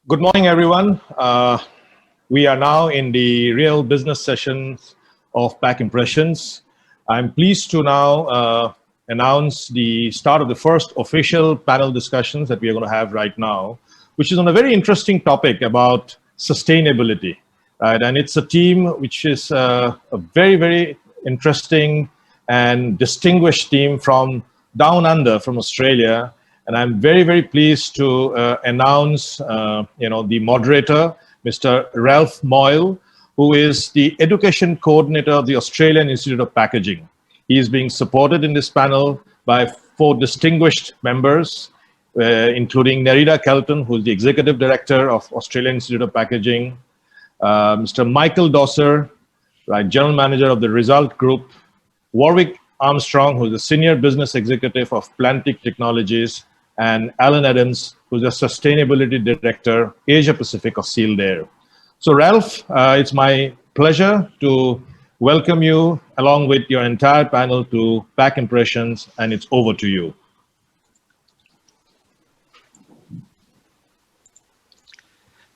Good morning, everyone. We are now in the real business sessions of Packimpressions. I'm pleased to now announce the start of the first official panel discussions that we are going to have right now, which is on a very interesting topic about sustainability. Right? And it's a team which is a very, very interesting and distinguished team from down under, from Australia. And I'm very, very pleased to announce, the moderator, Mr. Ralph Moyle, who is the Education Coordinator of the Australian Institute of Packaging. He is being supported in this panel by four distinguished members, including Nerida Kelton, who is the Executive Director of Australian Institute of Packaging, Mr. Michael Dosser, right, General Manager of the Result Group, Warwick Armstrong, who is the Senior Business Executive of Plantic Technologies, and Alan Adams, who's the Sustainability Director, Asia Pacific of Sealed Air. So Ralph, it's my pleasure to welcome you along with your entire panel to Packimpressions, and it's over to you.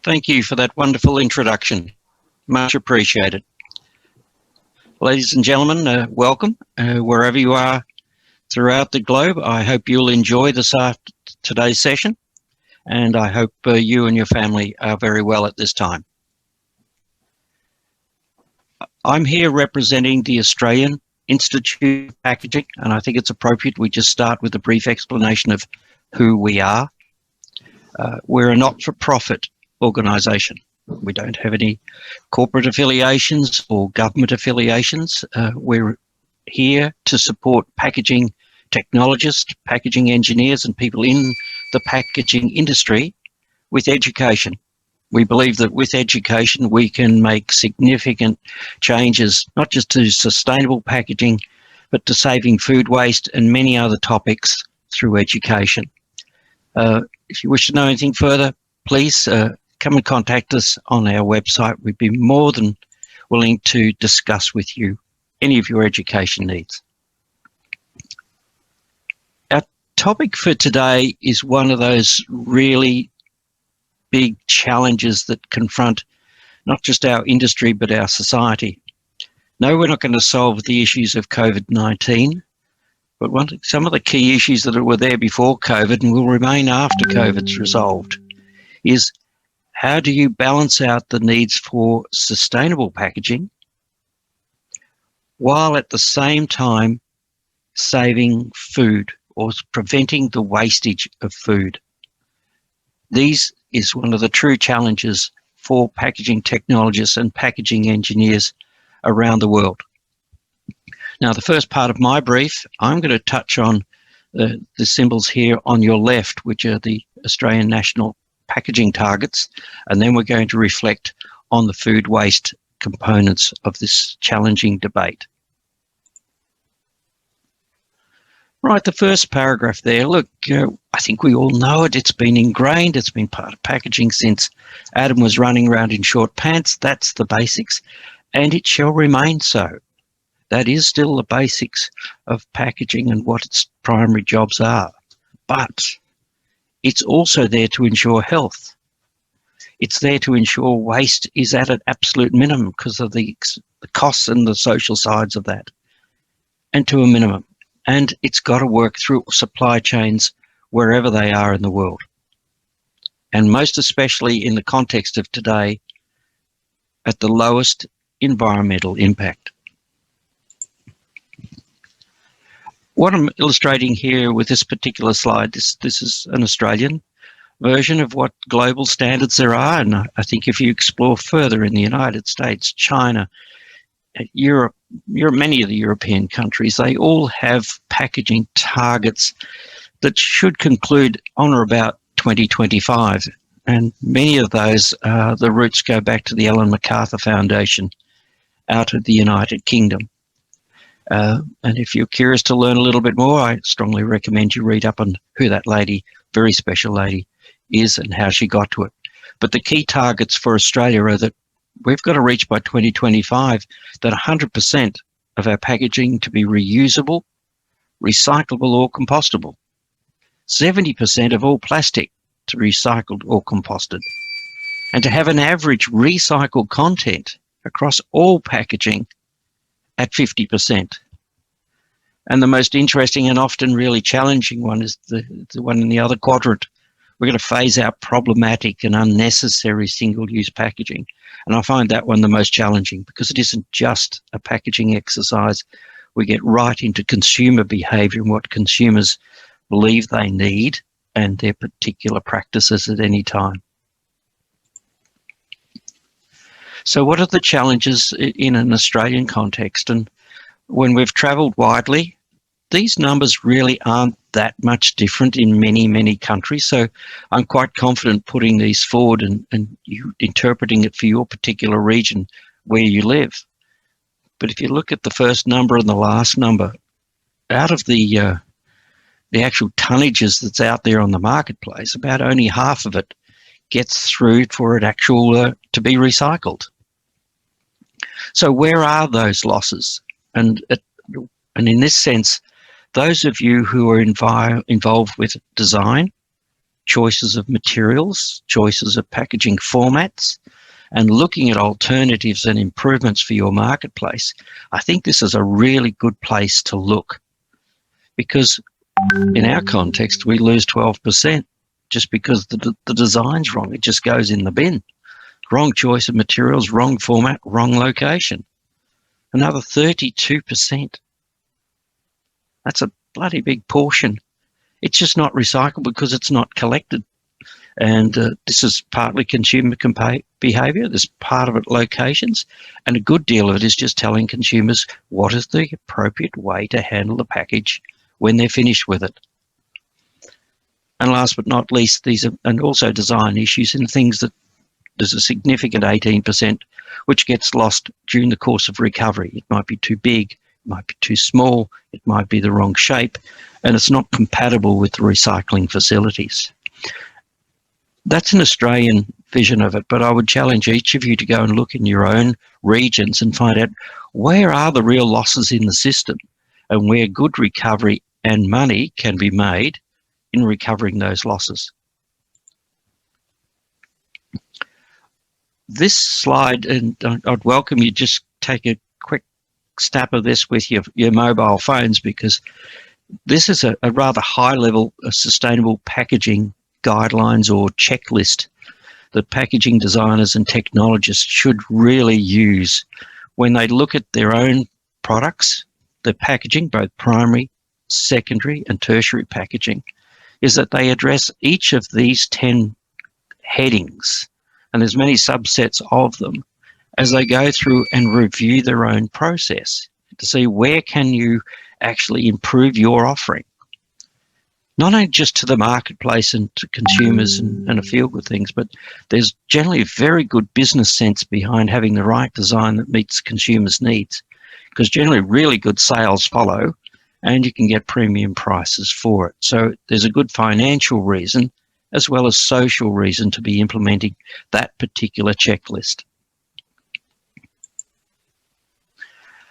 Thank you for that wonderful introduction. Much appreciated. Ladies and gentlemen, welcome wherever you are throughout the globe. I hope you'll enjoy today's session, and I hope you and your family are very well at this time. I'm here representing the Australian Institute of Packaging, and I think it's appropriate we just start with a brief explanation of who we are. We're a not-for-profit organisation. We don't have any corporate affiliations or government affiliations. We're here to support packaging technologists, packaging engineers, and people in the packaging industry with education. We believe that with education we can make significant changes, not just to sustainable packaging, but to saving food waste and many other topics through education. If you wish to know anything further, please come and contact us on our website. We'd be more than willing to discuss with you any of your education needs. Our topic for today is one of those really big challenges that confront not just our industry but our society. No, we're not going to solve the issues of COVID-19, but some of the key issues that were there before COVID and will remain after COVID's resolved is how do you balance out the needs for sustainable packaging while at the same time saving food or preventing the wastage of food. These is one of the true challenges for packaging technologists and packaging engineers around the world. Now, the first part of my brief, I'm going to touch on the symbols here on your left, which are the Australian National Packaging Targets, and then we're going to reflect on the food waste components of this challenging debate. Right, the first paragraph there, look, I think we all know it. It's been ingrained. It's been part of packaging since Adam was running around in short pants. That's the basics, and it shall remain so. That is still the basics of packaging and what its primary jobs are. But it's also there to ensure health. It's there to ensure waste is at an absolute minimum because of the costs and the social sides of that, and to a minimum. And it's got to work through supply chains wherever they are in the world. And most especially in the context of today, at the lowest environmental impact. What I'm illustrating here with this particular slide, this is an Australian version of what global standards there are. And I think if you explore further in the United States, China, Europe, many of the European countries, they all have packaging targets that should conclude on or about 2025. And many of those, the roots go back to the Ellen MacArthur Foundation out of the United Kingdom. And if you're curious to learn a little bit more, I strongly recommend you read up on who that lady, very special lady, is and how she got to it. But the key targets for Australia are that we've got to reach by 2025 that 100% of our packaging to be reusable, recyclable or compostable. 70% of all plastic to recycled or composted. and to have an average recycled content across all packaging at 50%. And the most interesting and often really challenging one is the one in the other quadrant. We're going to phase out problematic and unnecessary single-use packaging. And I find that one the most challenging because it isn't just a packaging exercise. We get right into consumer behaviour and what consumers believe they need and their particular practices at any time. So what are the challenges in an Australian context? And when we've travelled widely, these numbers really aren't that much different in many, many countries. So I'm quite confident putting these forward and you interpreting it for your particular region where you live. But if you look at the first number and the last number, out of the actual tonnages that's out there on the marketplace, about only half of it gets through for it actual to be recycled. So where are those losses? And in this sense, those of you who are involved with design, choices of materials, choices of packaging formats, and looking at alternatives and improvements for your marketplace, I think this is a really good place to look. Because in our context, we lose 12% just because the design's wrong. It just goes in the bin. Wrong choice of materials, wrong format, wrong location. Another 32%. That's a bloody big portion. It's just not recycled because it's not collected. And this is partly consumer behaviour. There's part of it locations. And a good deal of it is just telling consumers what is the appropriate way to handle the package when they're finished with it. And last but not least, these are, and also design issues and things that there's a significant 18% which gets lost during the course of recovery. It might be too big, it might be too small, it might be the wrong shape, and it's not compatible with the recycling facilities. That's an Australian vision of it, but I would challenge each of you to go and look in your own regions and find out where are the real losses in the system and where good recovery and money can be made in recovering those losses. This slide, and I'd welcome you just take a quick snap of this with your mobile phones, because this is a rather high-level sustainable packaging guidelines or checklist that packaging designers and technologists should really use when they look at their own products, their packaging, both primary, secondary and tertiary packaging, is that they address each of these 10 headings, and there's many subsets of them, as they go through and review their own process to see where can you actually improve your offering. Not only just to the marketplace and to consumers and a feel good things, but there's generally a very good business sense behind having the right design that meets consumers' needs, because generally really good sales follow and you can get premium prices for it. So there's a good financial reason as well as social reason to be implementing that particular checklist.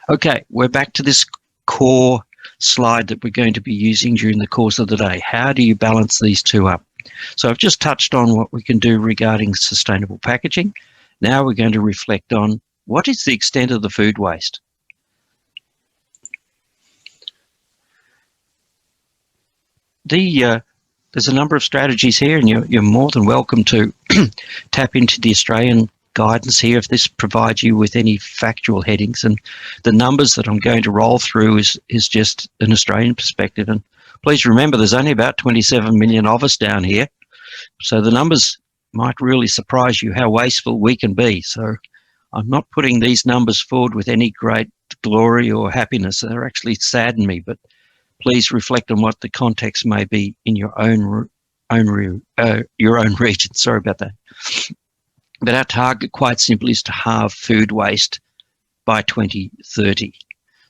Okay, we're back to this core slide that we're going to be using during the course of the day. How do you balance these two up? So I've just touched on what we can do regarding sustainable packaging. Now we're going to reflect on what is the extent of the food waste. There's a number of strategies here, and you're more than welcome to tap into the Australian guidance here if this provides you with any factual headings. And the numbers that I'm going to roll through is just an Australian perspective. And please remember, there's only about 27 million of us down here. So the numbers might really surprise you how wasteful we can be. So I'm not putting these numbers forward with any great glory or happiness. They're actually sadden me, but please reflect on what the context may be in your own region. Sorry about that. But our target, quite simply, is to halve food waste by 2030.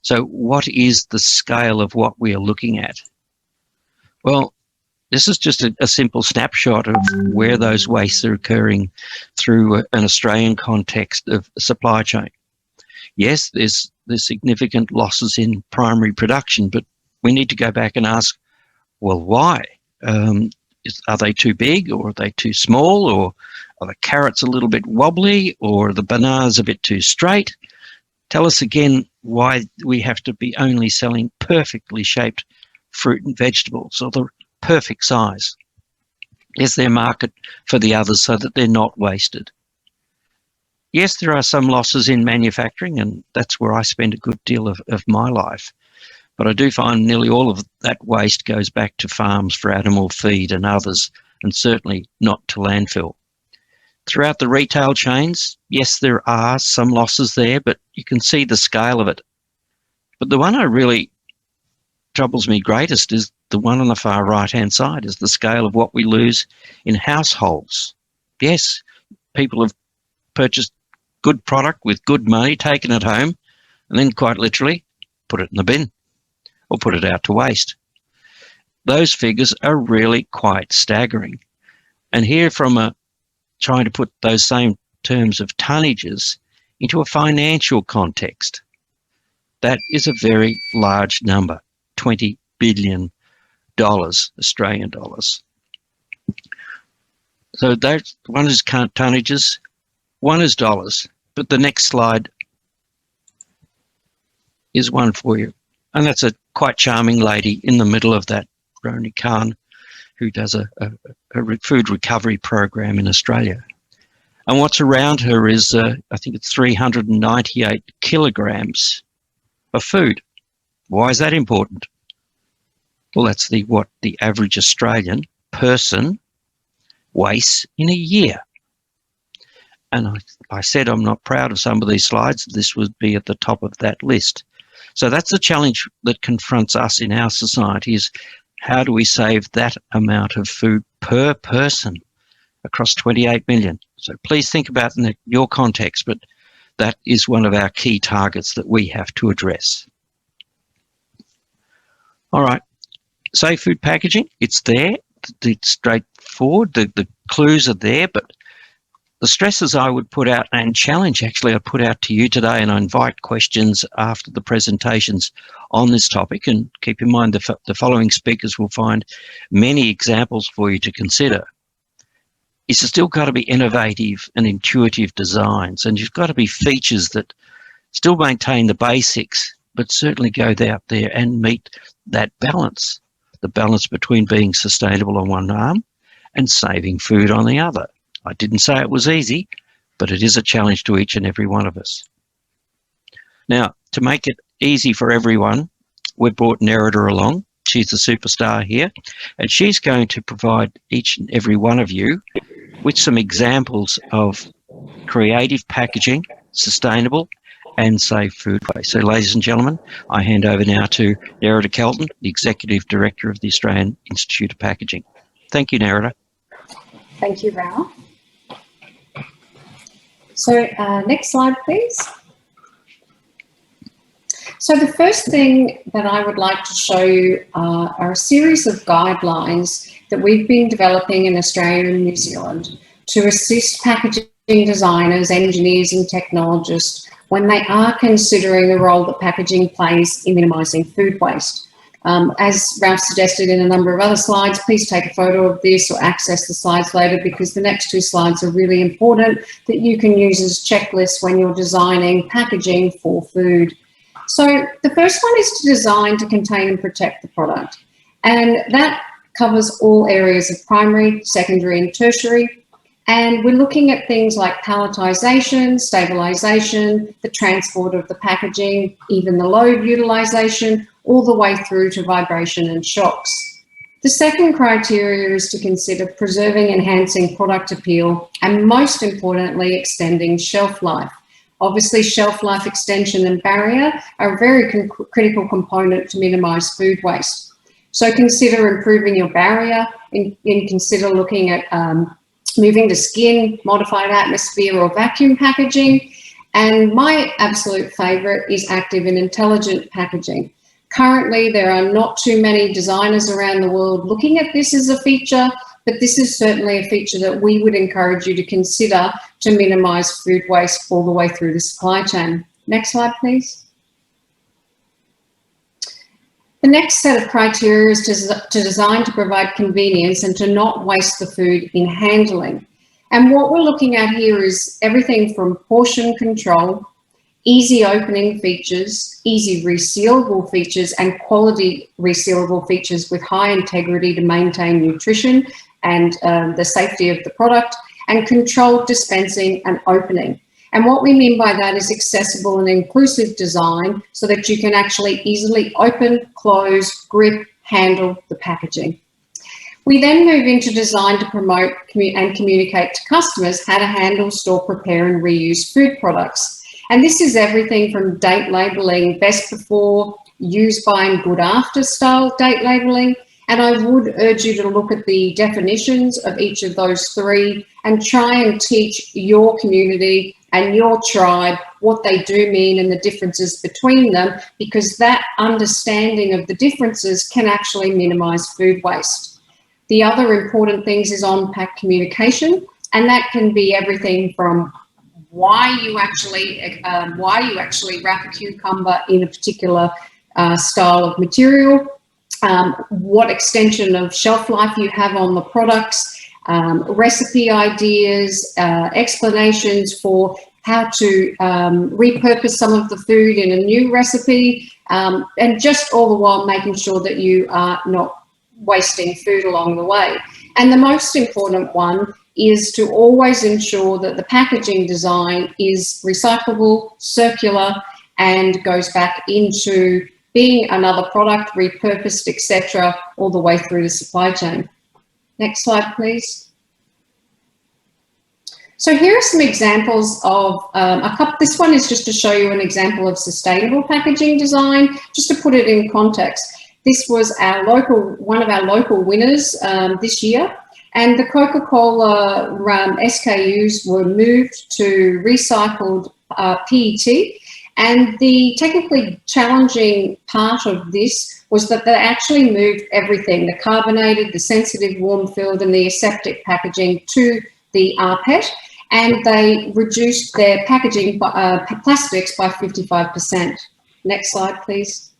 So what is the scale of what we are looking at? Well, this is just a simple snapshot of where those wastes are occurring through an Australian context of supply chain. Yes, there's significant losses in primary production, but we need to go back and ask, well, why? Are they too big, or are they too small, or Are the carrots a little bit wobbly, or are the bananas a bit too straight? Tell us again why we have to be only selling perfectly shaped fruit and vegetables, or the perfect size. Is there a market for the others so that they're not wasted? Yes, there are some losses in manufacturing, and that's where I spend a good deal of my life. But I do find nearly all of that waste goes back to farms for animal feed and others, and certainly not to landfill. Throughout the retail chains, yes, there are some losses there, but you can see the scale of it. But the one that really troubles me greatest is the one on the far right-hand side, is the scale of what we lose in households. Yes, people have purchased good product with good money, taken it home, and then quite literally put it in the bin or put it out to waste. Those figures are really quite staggering. And here from trying to put those same terms of tonnages into a financial context, that is a very large number, $20 billion, Australian dollars. So that one is tonnages, one is dollars, but the next slide is one for you. And that's a quite charming lady in the middle of that, Roni Khan, who does a food recovery program in Australia. And what's around her is, I think it's 398 kilograms of food. Why is that important? Well, that's what the average Australian person wastes in a year. And I said I'm not proud of some of these slides. This would be at the top of that list. So that's the challenge that confronts us in our society, is how do we save that amount of food per person across 28 million? So please think about it in your context, but that is one of our key targets that we have to address. All right, safe food packaging, it's there, it's straightforward, the clues are there, but the stresses I would put out, and challenge actually I put out to you today, and I invite questions after the presentations on this topic, and keep in mind the following speakers will find many examples for you to consider, is it's still got to be innovative and intuitive designs, and you've got to be features that still maintain the basics, but certainly go out there and meet that balance, the balance between being sustainable on one arm and saving food on the other. I didn't say it was easy, but it is a challenge to each and every one of us. Now, to make it easy for everyone, we've brought Nerida along. She's the superstar here, and she's going to provide each and every one of you with some examples of creative packaging, sustainable and safe food waste. So, ladies and gentlemen, I hand over now to Nerida Kelton, the Executive Director of the Australian Institute of Packaging. Thank you, Nerida. Thank you, Ralph. So next slide, please. So the first thing that I would like to show you are a series of guidelines that we've been developing in Australia and New Zealand to assist packaging designers, engineers and technologists when they are considering the role that packaging plays in minimising food waste. As Ralph suggested in a number of other slides, please take a photo of this or access the slides later, because the next two slides are really important that you can use as checklists when you're designing packaging for food. So the first one is to design to contain and protect the product. And that covers all areas of primary, secondary and tertiary. And we're looking at things like palletization, stabilization, the transport of the packaging, even the load utilization, all the way through to vibration and shocks. The second criteria is to consider preserving, enhancing product appeal, and most importantly, extending shelf life. Obviously, shelf life extension and barrier are a very critical component to minimize food waste. So consider improving your barrier, consider looking at moving to skin, modified atmosphere or vacuum packaging. And my absolute favorite is active and intelligent packaging. Currently, there are not too many designers around the world looking at this as a feature, but this is certainly a feature that we would encourage you to consider to minimize food waste all the way through the supply chain. Next slide, please. The next set of criteria is to design to provide convenience and to not waste the food in handling. And what we're looking at here is everything from portion control, easy opening features, easy resealable features, and quality resealable features with high integrity to maintain nutrition and the safety of the product, and controlled dispensing and opening. And what we mean by that is accessible and inclusive design so that you can actually easily open, close, grip, handle the packaging. We then move into design to promote and communicate to customers how to handle, store, prepare, and reuse food products. And this is everything from date labeling, best before, use by, and good after style date labeling. And I would urge you to look at the definitions of each of those three and try and teach your community and your tribe what they do mean and the differences between them, because that understanding of the differences can actually minimize food waste. The other important things is on-pack communication, and that can be everything from why you actually wrap a cucumber in a particular style of material, what extension of shelf life you have on the products, recipe ideas, explanations for how to repurpose some of the food in a new recipe, and just all the while making sure that you are not wasting food along the way. And the most important one is to always ensure that the packaging design is recyclable, circular, and goes back into being another product, repurposed, etc., all the way through the supply chain. Next slide, please. So here are some examples of this one is just to show you an example of sustainable packaging design, just to put it in context. This was one of our local winners this year, and the Coca-Cola SKUs were moved to recycled PET. And the technically challenging part of this was that they actually moved everything, the carbonated, the sensitive warm-filled, and the aseptic packaging to the rPET, and they reduced their packaging plastics by 55%. Next slide, please.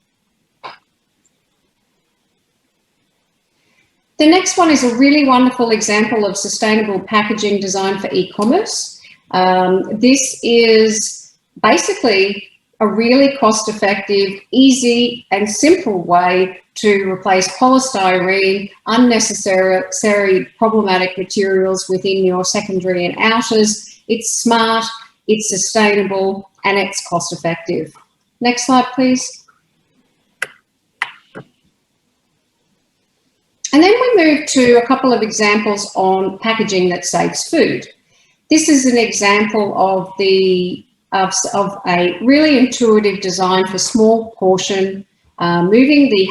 The next one is a really wonderful example of sustainable packaging design for e-commerce. This is basically a really cost-effective, easy and simple way to replace polystyrene, unnecessary problematic materials within your secondary and outers. It's smart, it's sustainable, and it's cost-effective. Next slide, please. And then we move to a couple of examples on packaging that saves food. This is an example of a really intuitive design for small portion, moving the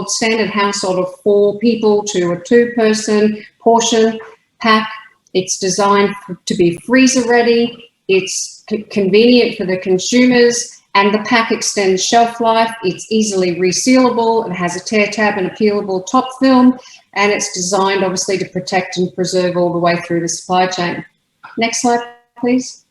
standard household of 4 people to a 2-person portion pack. It's designed to be freezer ready. It's convenient for the consumers, and the pack extends shelf life. It's easily resealable. It has a tear tab and a peelable top film, and it's designed obviously to protect and preserve all the way through the supply chain. Next slide, please.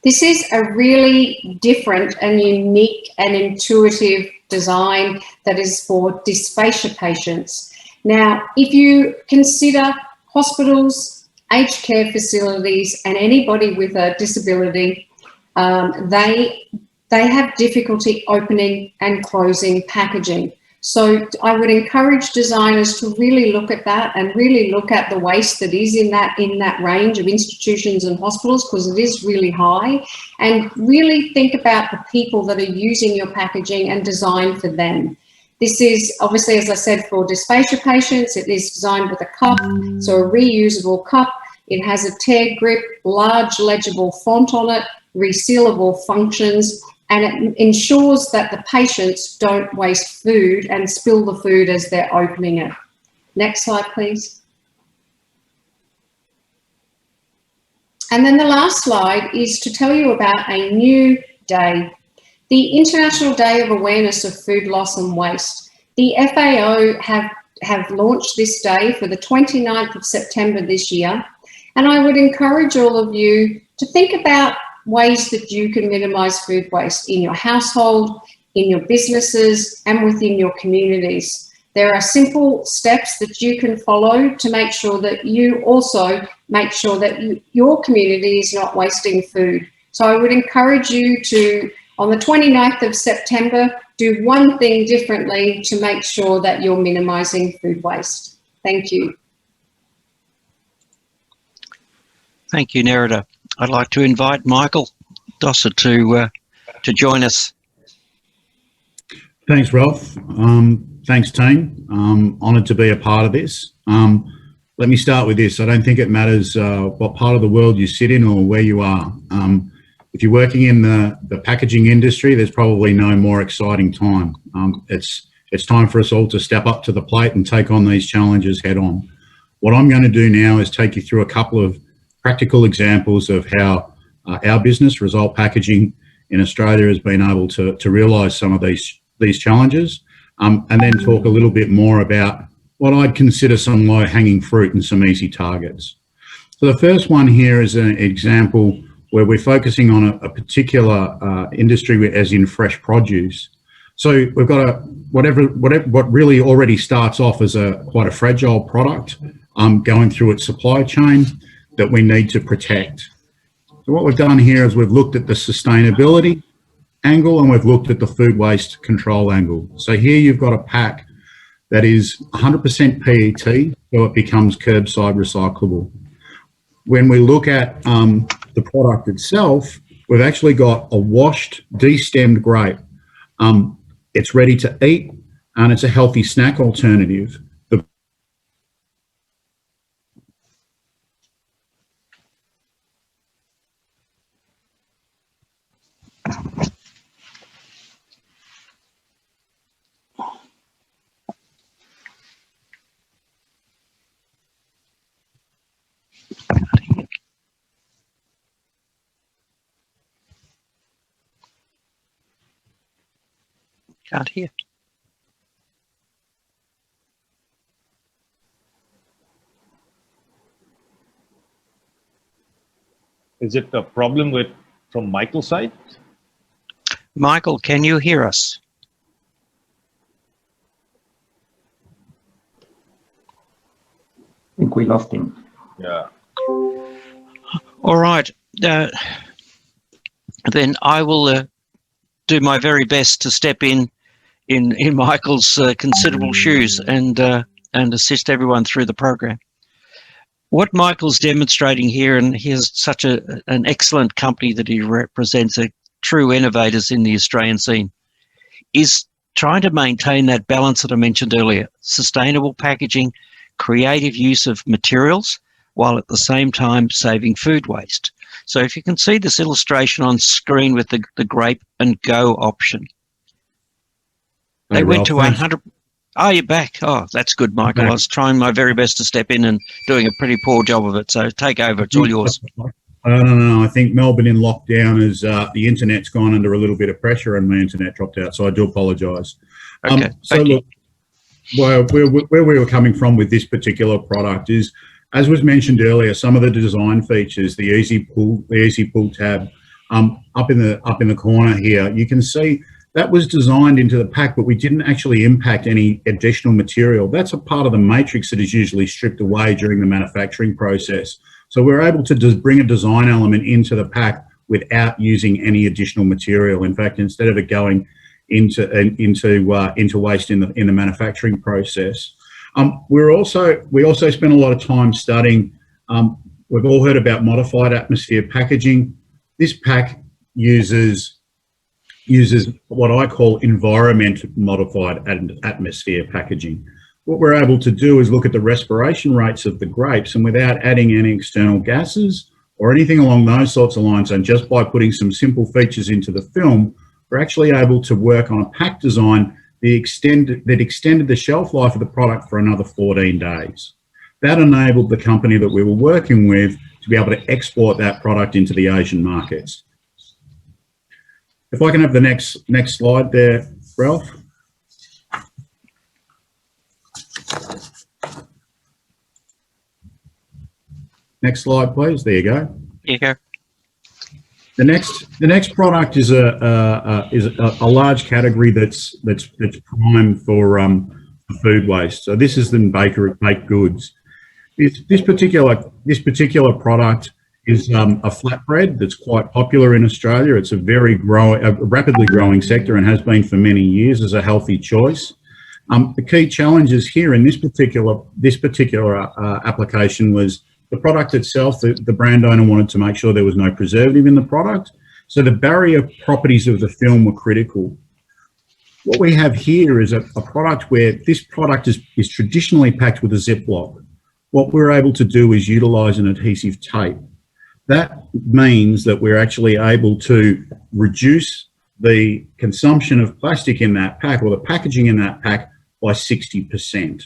This is a really different and unique and intuitive design that is for dysphagia patients. Now, if you consider hospitals, aged care facilities, and anybody with a disability, they have difficulty opening and closing packaging. So I would encourage designers to really look at that and really look at the waste that is in that range of institutions and hospitals, because it is really high, and really think about the people that are using your packaging and design for them. This is obviously, as I said, for dysphagia patients. It is designed with a cup, so a reusable cup. It has a tear grip, large legible font on it, resealable functions, and it ensures that the patients don't waste food and spill the food as they're opening it. Next slide, please. And then the last slide is to tell you about a new day, the International Day of Awareness of Food Loss and Waste. The FAO have launched this day for the 29th of September this year, and I would encourage all of you to think about ways that you can minimise food waste in your household, in your businesses and within your communities. There are simple steps that you can follow to make sure that you also make sure that your community is not wasting food. So I would encourage you to, on the 29th of September, do one thing differently to make sure that you're minimising food waste. Thank you. Thank you, Nerida. I'd like to invite Michael Dossett to join us. Thanks, Ralph. Thanks, team. Honoured to be a part of this. Let me start with this. I don't think it matters what part of the world you sit in or where you are. If you're working in the packaging industry, there's probably no more exciting time. It's time for us all to step up to the plate and take on these challenges head on. What I'm going to do now is take you through a couple of practical examples of how our business, Result Packaging in Australia, has been able to realise some of these challenges, and then talk a little bit more about what I'd consider some low-hanging fruit and some easy targets. So the first one here is an example where we're focusing on a particular industry, as in fresh produce. So we've got what really already starts off as quite a fragile product going through its supply chain that we need to protect. So what we've done here is we've looked at the sustainability angle and we've looked at the food waste control angle. So here you've got a pack that is 100% PET, so it becomes curbside recyclable. When we look at the product itself, we've actually got a washed, destemmed grape. It's ready to eat and it's a healthy snack alternative. Can't hear. Is it a problem from Michael's side? Michael, can you hear us? I think we lost him. Yeah. All right. Then I will do my very best to step in Michael's considerable shoes and assist everyone through the program. What Michael's demonstrating here, and he has such an excellent company that he represents, true innovators in the Australian scene, is trying to maintain that balance that I mentioned earlier: sustainable packaging, creative use of materials, while at the same time saving food waste. So if you can see this illustration on screen with the grape and go option. They went to 100. Oh, you're back. Oh, that's good, Michael. I was trying my very best to step in and doing a pretty poor job of it. So take over. It's all yours. No. I think Melbourne in lockdown is the internet's gone under a little bit of pressure and my internet dropped out. So I do apologise. Okay. So look, where we were coming from with this particular product is, as was mentioned earlier, some of the design features, the easy pull tab, up in the corner here, you can see that was designed into the pack, but we didn't actually impact any additional material. That's a part of the matrix that is usually stripped away during the manufacturing process. So we're able to just bring a design element into the pack without using any additional material. In fact, instead of it going into waste in the manufacturing process. We also spent a lot of time studying. We've all heard about modified atmosphere packaging. This pack uses what I call environment modified atmosphere packaging. What we're able to do is look at the respiration rates of the grapes, and without adding any external gases or anything along those sorts of lines, and just by putting some simple features into the film, we're actually able to work on a pack design that extended the shelf life of the product for another 14 days. That enabled the company that we were working with to be able to export that product into the Asian markets. If I can have the next slide there, Ralph. Next slide, please. There you go. Here you go. The next product is a large category that's prime for food waste. So this is the baked goods. This particular product is a flatbread that's quite popular in Australia. It's a rapidly growing sector and has been for many years as a healthy choice. The key challenges here in this particular application was the product itself. The brand owner wanted to make sure there was no preservative in the product. So the barrier properties of the film were critical. What we have here is a product where this product is traditionally packed with a Ziploc. What we're able to do is utilize an adhesive tape. That means that we're actually able to reduce the consumption of plastic in that pack, or the packaging in that pack, by 60%.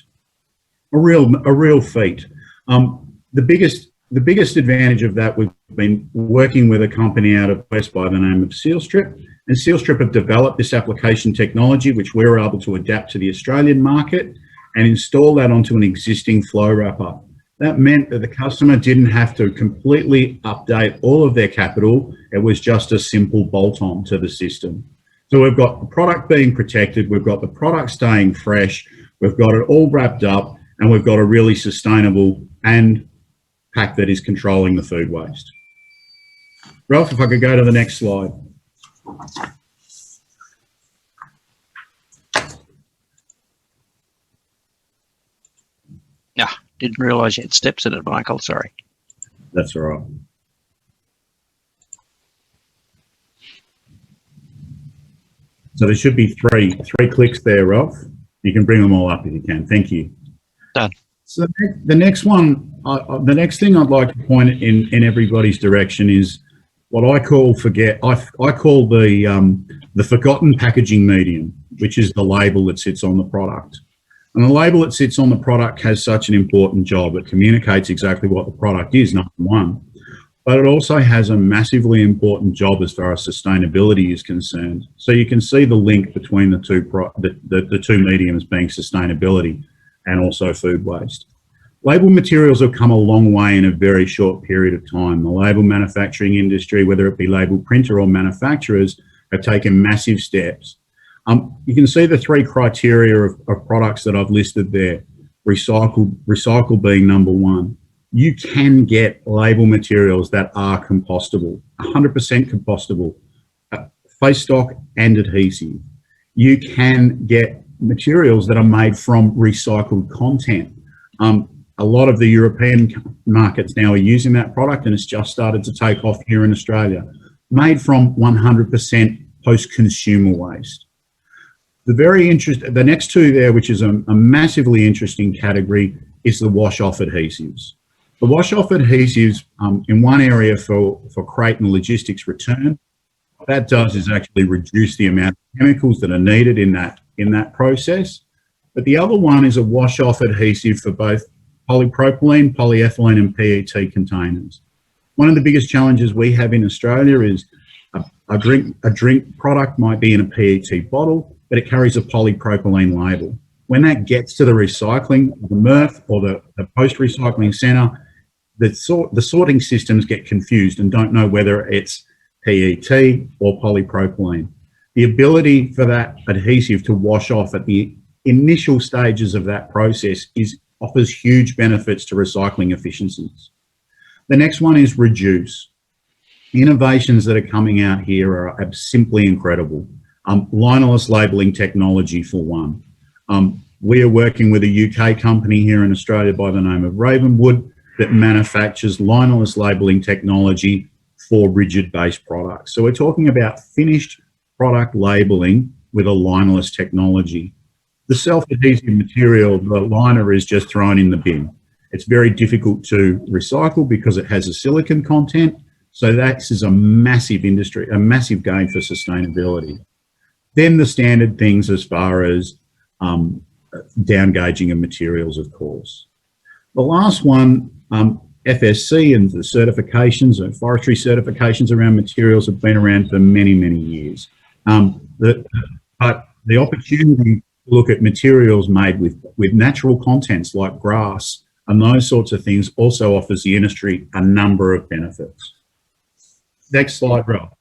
A real feat. The biggest advantage of that, we've been working with a company out of West by the name of Sealstrip, and Sealstrip have developed this application technology, which we were able to adapt to the Australian market and install that onto an existing flow wrapper. That meant that the customer didn't have to completely update all of their capital. It was just a simple bolt-on to the system. So we've got the product being protected, we've got the product staying fresh, we've got it all wrapped up, and we've got a really sustainable and pack that is controlling the food waste. Ralph, if I could go to the next slide. No, didn't realise you had steps in it, Michael. Sorry. That's all right. So there should be three clicks there, Ralph. You can bring them all up if you can. Thank you. Done. So the next one, the next thing I'd like to point in everybody's direction is what I call the forgotten packaging medium, which is the label that sits on the product. And the label that sits on the product has such an important job. It communicates exactly what the product is, number one, but it also has a massively important job as far as sustainability is concerned. So you can see the link between the two mediums being sustainability and also food waste. Label materials have come a long way in a very short period of time. The label manufacturing industry, whether it be label printer or manufacturers, have taken massive steps. You can see the three criteria of products that I've listed there. Recycle being number one. You can get label materials that are compostable, 100% compostable, face stock and adhesive. You can get materials that are made from recycled content. A lot of the European markets now are using that product, and it's just started to take off here in Australia. Made from 100% post-consumer waste. The next two there, which is a massively interesting category, is the wash-off adhesives. The wash-off adhesives, in one area for crate and logistics return, what that does is actually reduce the amount of chemicals that are needed in that process. But the other one is a wash-off adhesive for both polypropylene, polyethylene, and PET containers. One of the biggest challenges we have in Australia is a drink product might be in a PET bottle, but it carries a polypropylene label. When that gets to the recycling, the MRF or the post-recycling centre, the sorting systems get confused and don't know whether it's PET or polypropylene. The ability for that adhesive to wash off at the initial stages of that process offers huge benefits to recycling efficiencies. The next one is reduce. Innovations that are coming out here are simply incredible. Lineless labelling technology for one. We are working with a UK company here in Australia by the name of Ravenwood that manufactures lineless labelling technology for rigid-based products. So we're talking about finished product labelling with a lineless technology. The self-adhesive material, the liner, is just thrown in the bin. It's very difficult to recycle because it has a silicon content. So that is a massive industry, a massive gain for sustainability. Then the standard things as far as down gauging of materials, of course. The last one, FSC and the certifications and forestry certifications around materials have been around for many, many years. But the opportunity to look at materials made with natural contents like grass and those sorts of things also offers the industry a number of benefits. Next slide, Ralph.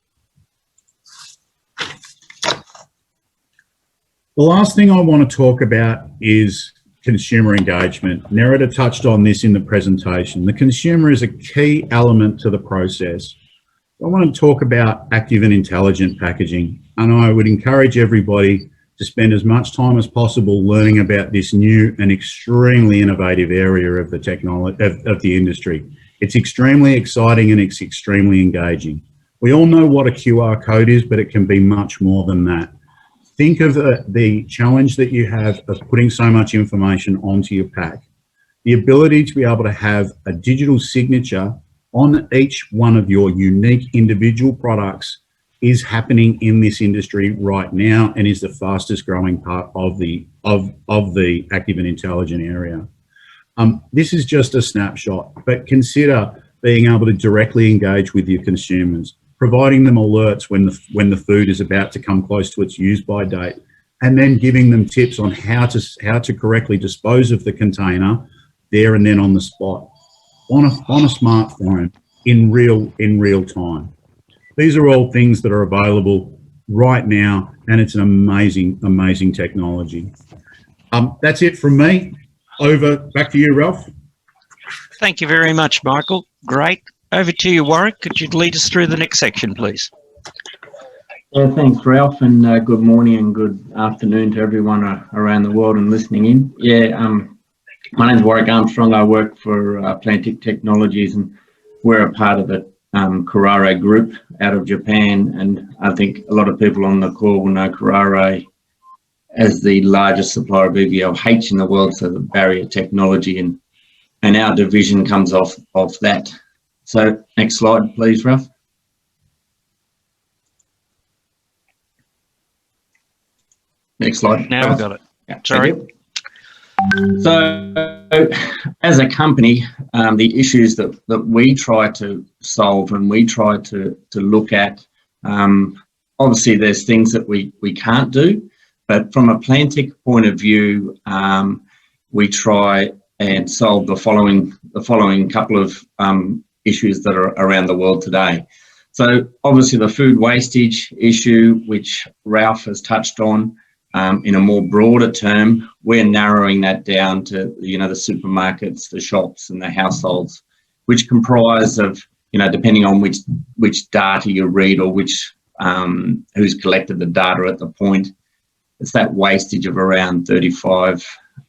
The last thing I want to talk about is consumer engagement. Nerida touched on this in the presentation. The consumer is a key element to the process. I want to talk about active and intelligent packaging, and I would encourage everybody to spend as much time as possible learning about this new and extremely innovative area of the technology of the industry. It's extremely exciting and it's extremely engaging. We all know what a QR code is, but it can be much more than that. Think of the challenge that you have of putting so much information onto your pack. The ability to be able to have a digital signature on each one of your unique individual products is happening in this industry right now and is the fastest growing part of the active and intelligent area. This is just a snapshot, but consider being able to directly engage with your consumers, providing them alerts when the food is about to come close to its use by date, and then giving them tips on how to correctly dispose of the container there and then on the spot, on a smartphone in real time. These are all things that are available right now, and it's an amazing technology. That's it from me. Back to you, Ralph. Thank you very much, Michael. Great. Over to you, Warwick. Could you lead us through the next section, please? Yeah, thanks, Ralph, and good morning and good afternoon to everyone around the world and listening in. Yeah, my name's Warwick Armstrong. I work for Plantic Technologies, and we're a part of the Kuraray group out of Japan, and I think a lot of people on the call will know Kuraray as the largest supplier of EVLH in the world, so the barrier technology, and our division comes off that. So next slide, please, Ralph. Next slide. Now we've got it. Yeah, sorry. So as a company, the issues that we try to solve and we try to look at, obviously there's things that we can't do, but from a Plantic point of view, we try and solve the following couple of issues that are around the world today. So obviously the food wastage issue, which Ralph has touched on, in a more broader term, we're narrowing that down to, the supermarkets, the shops and the households, which comprise of, depending on which data you read or who's collected the data at the point, it's that wastage of around 35%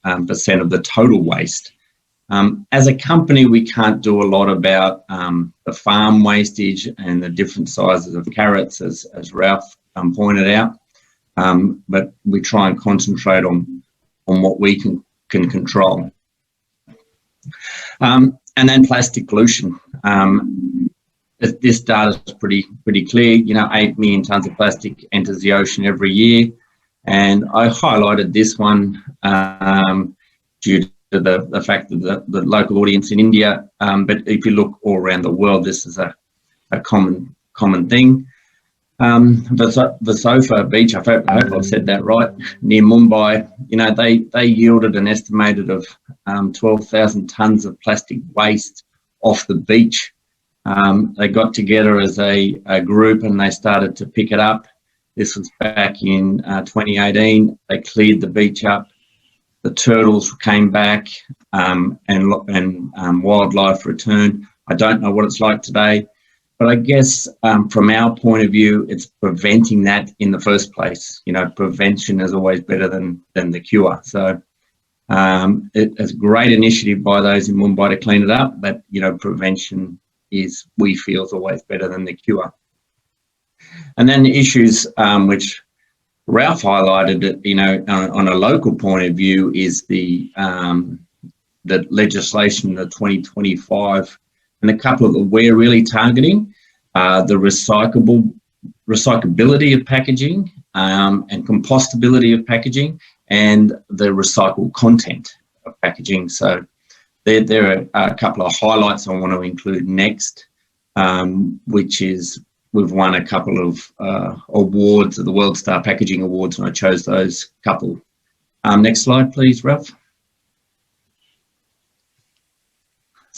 of the total waste. As a company, we can't do a lot about the farm wastage and the different sizes of carrots, as Ralph pointed out. But we try and concentrate on what we can control. And then plastic pollution. This data is pretty clear. 8 million tonnes of plastic enters the ocean every year. And I highlighted this one due to the fact that the local audience in India, but if you look all around the world, this is a common thing. Vesofa Beach, I hope I've said that right, near Mumbai, they yielded an estimated of 12,000 tonnes of plastic waste off the beach. They got together as a group and they started to pick it up. This was back in 2018. They cleared the beach up. The turtles came back and wildlife returned. I don't know what it's like today. But I guess from our point of view, it's preventing that in the first place. Prevention is always better than the cure. So it's a great initiative by those in Mumbai to clean it up, but prevention we feel is always better than the cure. And then the issues which Ralph highlighted, on a local point of view, is the legislation, the 2025. And a couple that we're really targeting, the recyclability of packaging and compostability of packaging, and the recycled content of packaging. So there are a couple of highlights I want to include next, which is we've won a couple of awards, the World Star Packaging Awards, and I chose those couple. Next slide, please, Ralph.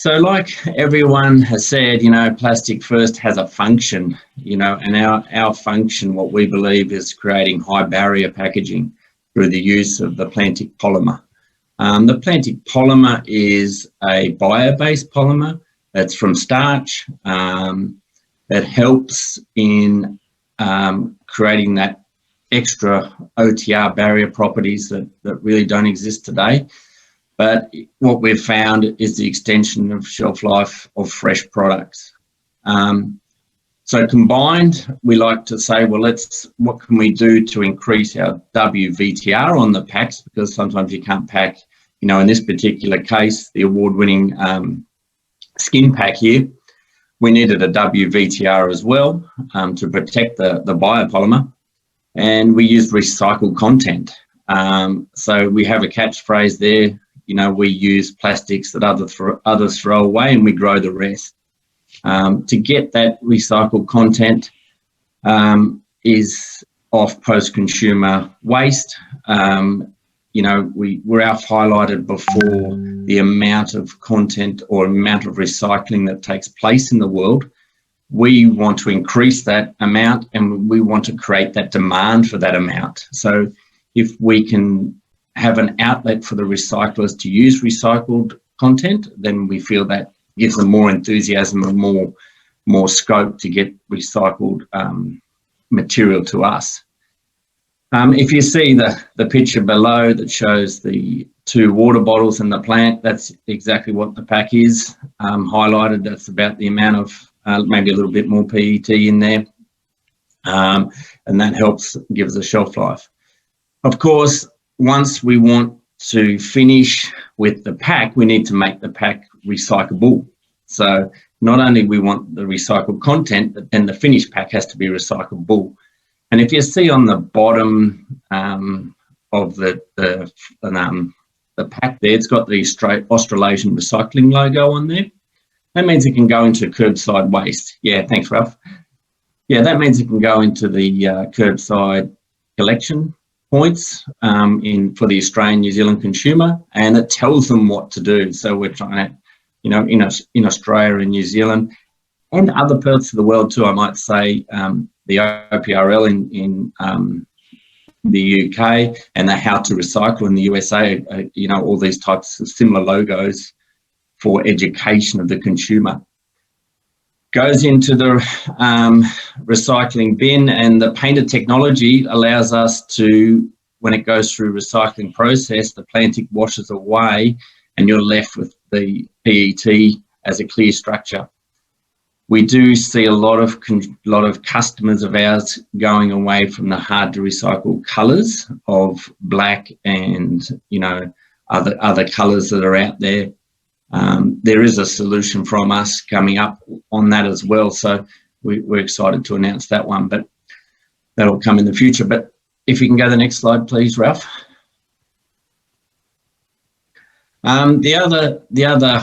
So like everyone has said, you know, plastic first has a function, you know, and our function, what we believe, is creating high barrier packaging through the use of the plantic polymer. The plantic polymer is a bio-based polymer that's from starch that helps in creating that extra OTR barrier properties that really don't exist today. But what we've found is the extension of shelf life of fresh products. So combined, we like to say, well, what can we do to increase our WVTR on the packs? Because sometimes you can't pack, you know, in this particular case, the award-winning skin pack here, we needed a WVTR as well to protect the biopolymer, and we used recycled content. So we have a catchphrase there, you know, we use plastics that others throw away, and we grow the rest. To get that recycled content is off post-consumer waste. You know, Ralph highlighted before the amount of content or amount of recycling that takes place in the world. We want to increase that amount, and we want to create that demand for that amount. So if we can have an outlet for the recyclers to use recycled content, then we feel that gives them more enthusiasm and more scope to get recycled material to us. If you see the picture below that shows the 2 water bottles in the plant, that's exactly what the pack is highlighted. That's about the amount of maybe a little bit more PET in there, and that helps, gives a shelf life. Of course, once we want to finish with the pack, we need to make the pack recyclable. So not only we want the recycled content, but then the finished pack has to be recyclable. And if you see on the bottom of the pack there, it's got the Australasian Recycling logo on there. That means it can go into curbside waste. Yeah, thanks, Ralph. Yeah, that means it can go into the curbside collection points for the Australian New Zealand consumer, and it tells them what to do. So we're trying to, you know, in Australia and New Zealand and other parts of the world too, I might say, the OPRL in the UK and the How to Recycle in the USA, you know, all these types of similar logos for education of the consumer. Goes into the recycling bin, and the painted technology allows us to, when it goes through recycling process, the plastic washes away and you're left with the PET as a clear structure. We do see a lot of customers of ours going away from the hard to recycle colours of black and, you know, other colours that are out there. There is a solution from us coming up on that as well, so we're excited to announce that one, but that'll come in the future. But if you can go to the next slide, please, Ralph. The other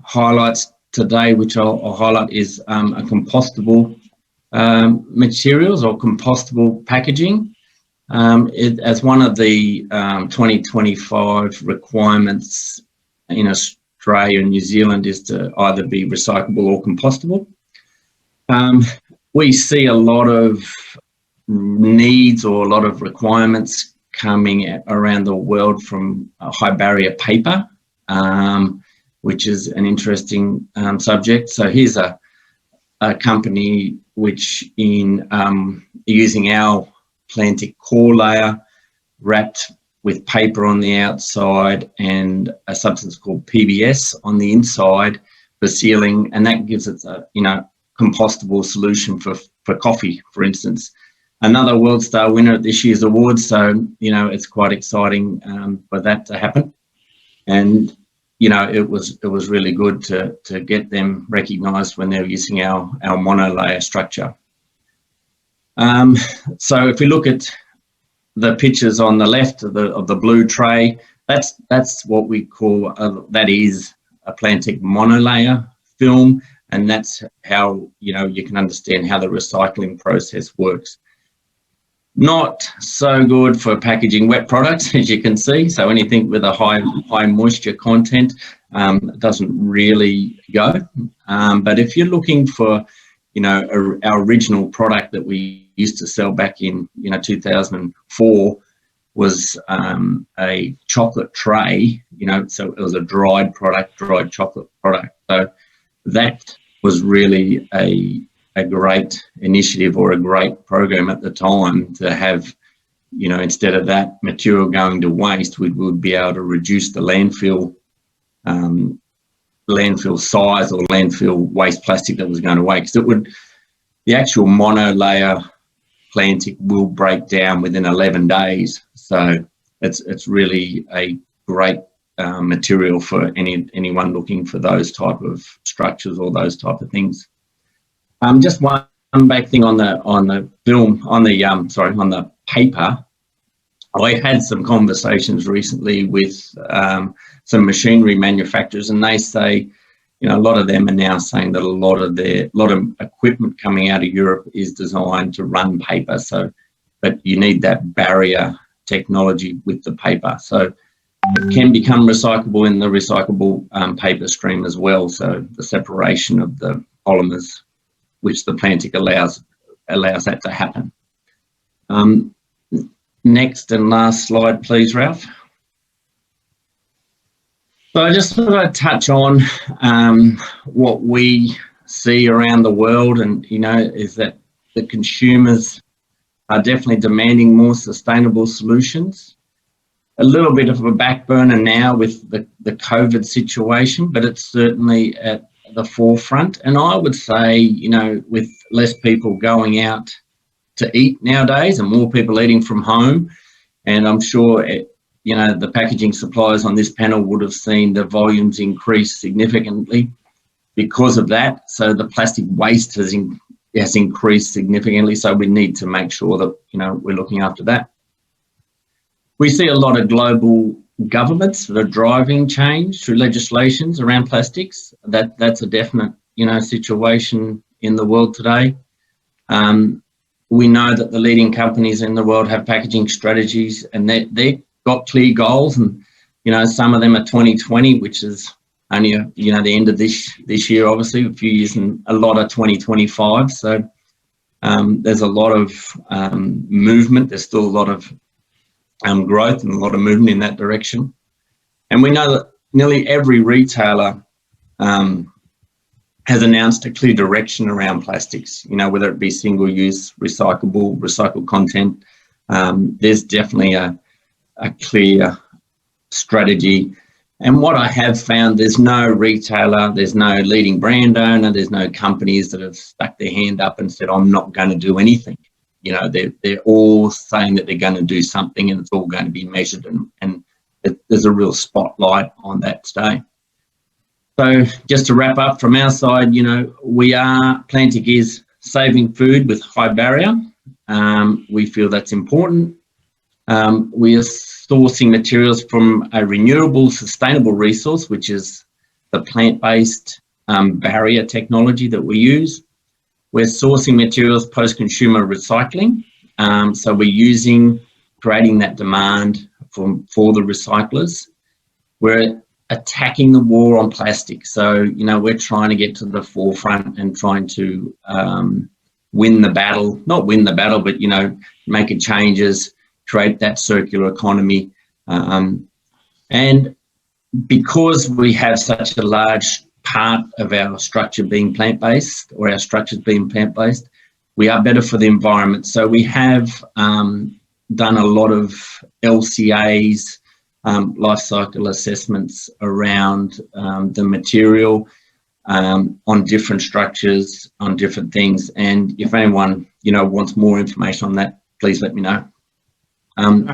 highlights today, which I'll highlight, is a compostable materials or compostable packaging. As one of the 2025 requirements in Australia and New Zealand is to either be recyclable or compostable. We see a lot of needs or a lot of requirements coming around the world from high barrier paper, which is an interesting subject. So here's a company which in using our plantic core layer wrapped with paper on the outside and a substance called PBS on the inside for sealing, and that gives it a, you know, compostable solution for coffee, for instance. Another World Star winner at this year's awards, so, you know, it's quite exciting for that to happen. And, you know, it was really good to get them recognised when they're using our monolayer structure. So if we look at the pictures on the left of the blue tray, that's what we call that is a plantic monolayer film, and that's how, you know, you can understand how the recycling process works. Not so good for packaging wet products, as you can see. So anything with a high moisture content doesn't really go. But if you're looking for, our original product that we used to sell back in 2004 was a chocolate tray. So it was a dried chocolate product. So that was really a great initiative or a great program at the time to have, instead of that material going to waste, we would be able to reduce the landfill size or landfill waste plastic that was going away, because the actual monolayer plastic will break down within 11 days. So it's really a great material for anyone looking for those type of structures or those type of things. Just one back thing on the paper. I had some conversations recently with some machinery manufacturers, and they say, a lot of them are now saying that a lot of equipment coming out of Europe is designed to run paper. So, but you need that barrier technology with the paper. So it can become recyclable in the recyclable paper stream as well. So the separation of the polymers, which the plastic allows that to happen. Next and last slide, please, Ralph. So I just thought I'd touch on what we see around the world, and is that the consumers are definitely demanding more sustainable solutions. A little bit of a back burner now with the COVID situation, but it's certainly at the forefront. And I would say, with less people going out to eat nowadays and more people eating from home, and I'm sure the packaging suppliers on this panel would have seen the volumes increase significantly because of that. So the plastic waste has increased significantly. So we need to make sure that we're looking after that. We see a lot of global governments that are driving change through legislations around plastics. That's a definite situation in the world today. We know that the leading companies in the world have packaging strategies, and they've got clear goals, and some of them are 2020, which is only the end of this year, obviously, a few years, and a lot of 2025. So there's a lot of movement. There's still a lot of growth and a lot of movement in that direction. And we know that nearly every retailer has announced a clear direction around plastics, whether it be single-use, recycled content. There's definitely a clear strategy. And what I have found, there's no retailer, there's no leading brand owner, there's no companies that have stuck their hand up and said, I'm not going to do anything. They're all saying that they're going to do something, and it's all going to be measured, and there's a real spotlight on that today. So just to wrap up from our side, Plantic is saving food with high barrier. We feel that's important. We are sourcing materials from a renewable, sustainable resource, which is the plant-based barrier technology that we use. We're sourcing materials post-consumer recycling. So we're creating that demand for the recyclers. We're attacking the war on plastic. So, we're trying to get to the forefront and trying to win the battle, not win the battle, but, make changes, create that circular economy. And because we have such a large part of our structure being plant-based, or our structures being plant-based, we are better for the environment. So we have done a lot of LCAs, life cycle assessments around the material on different structures, on different things. And if anyone, wants more information on that, please let me know.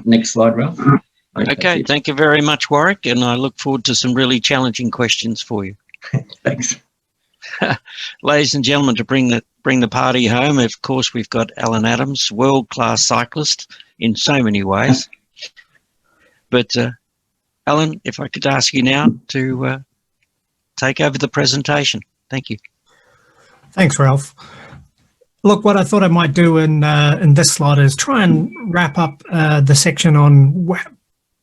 Next slide, Ralph. Okay, thank you very much, Warwick, and I look forward to some really challenging questions for you. Thanks. Ladies and gentlemen, to bring the party home, of course, we've got Alan Adams, world-class cyclist in so many ways. But Alan, if I could ask you now to take over the presentation. Thank you. Thanks, Ralph. Look, what I thought I might do in this slide is try and wrap up the section on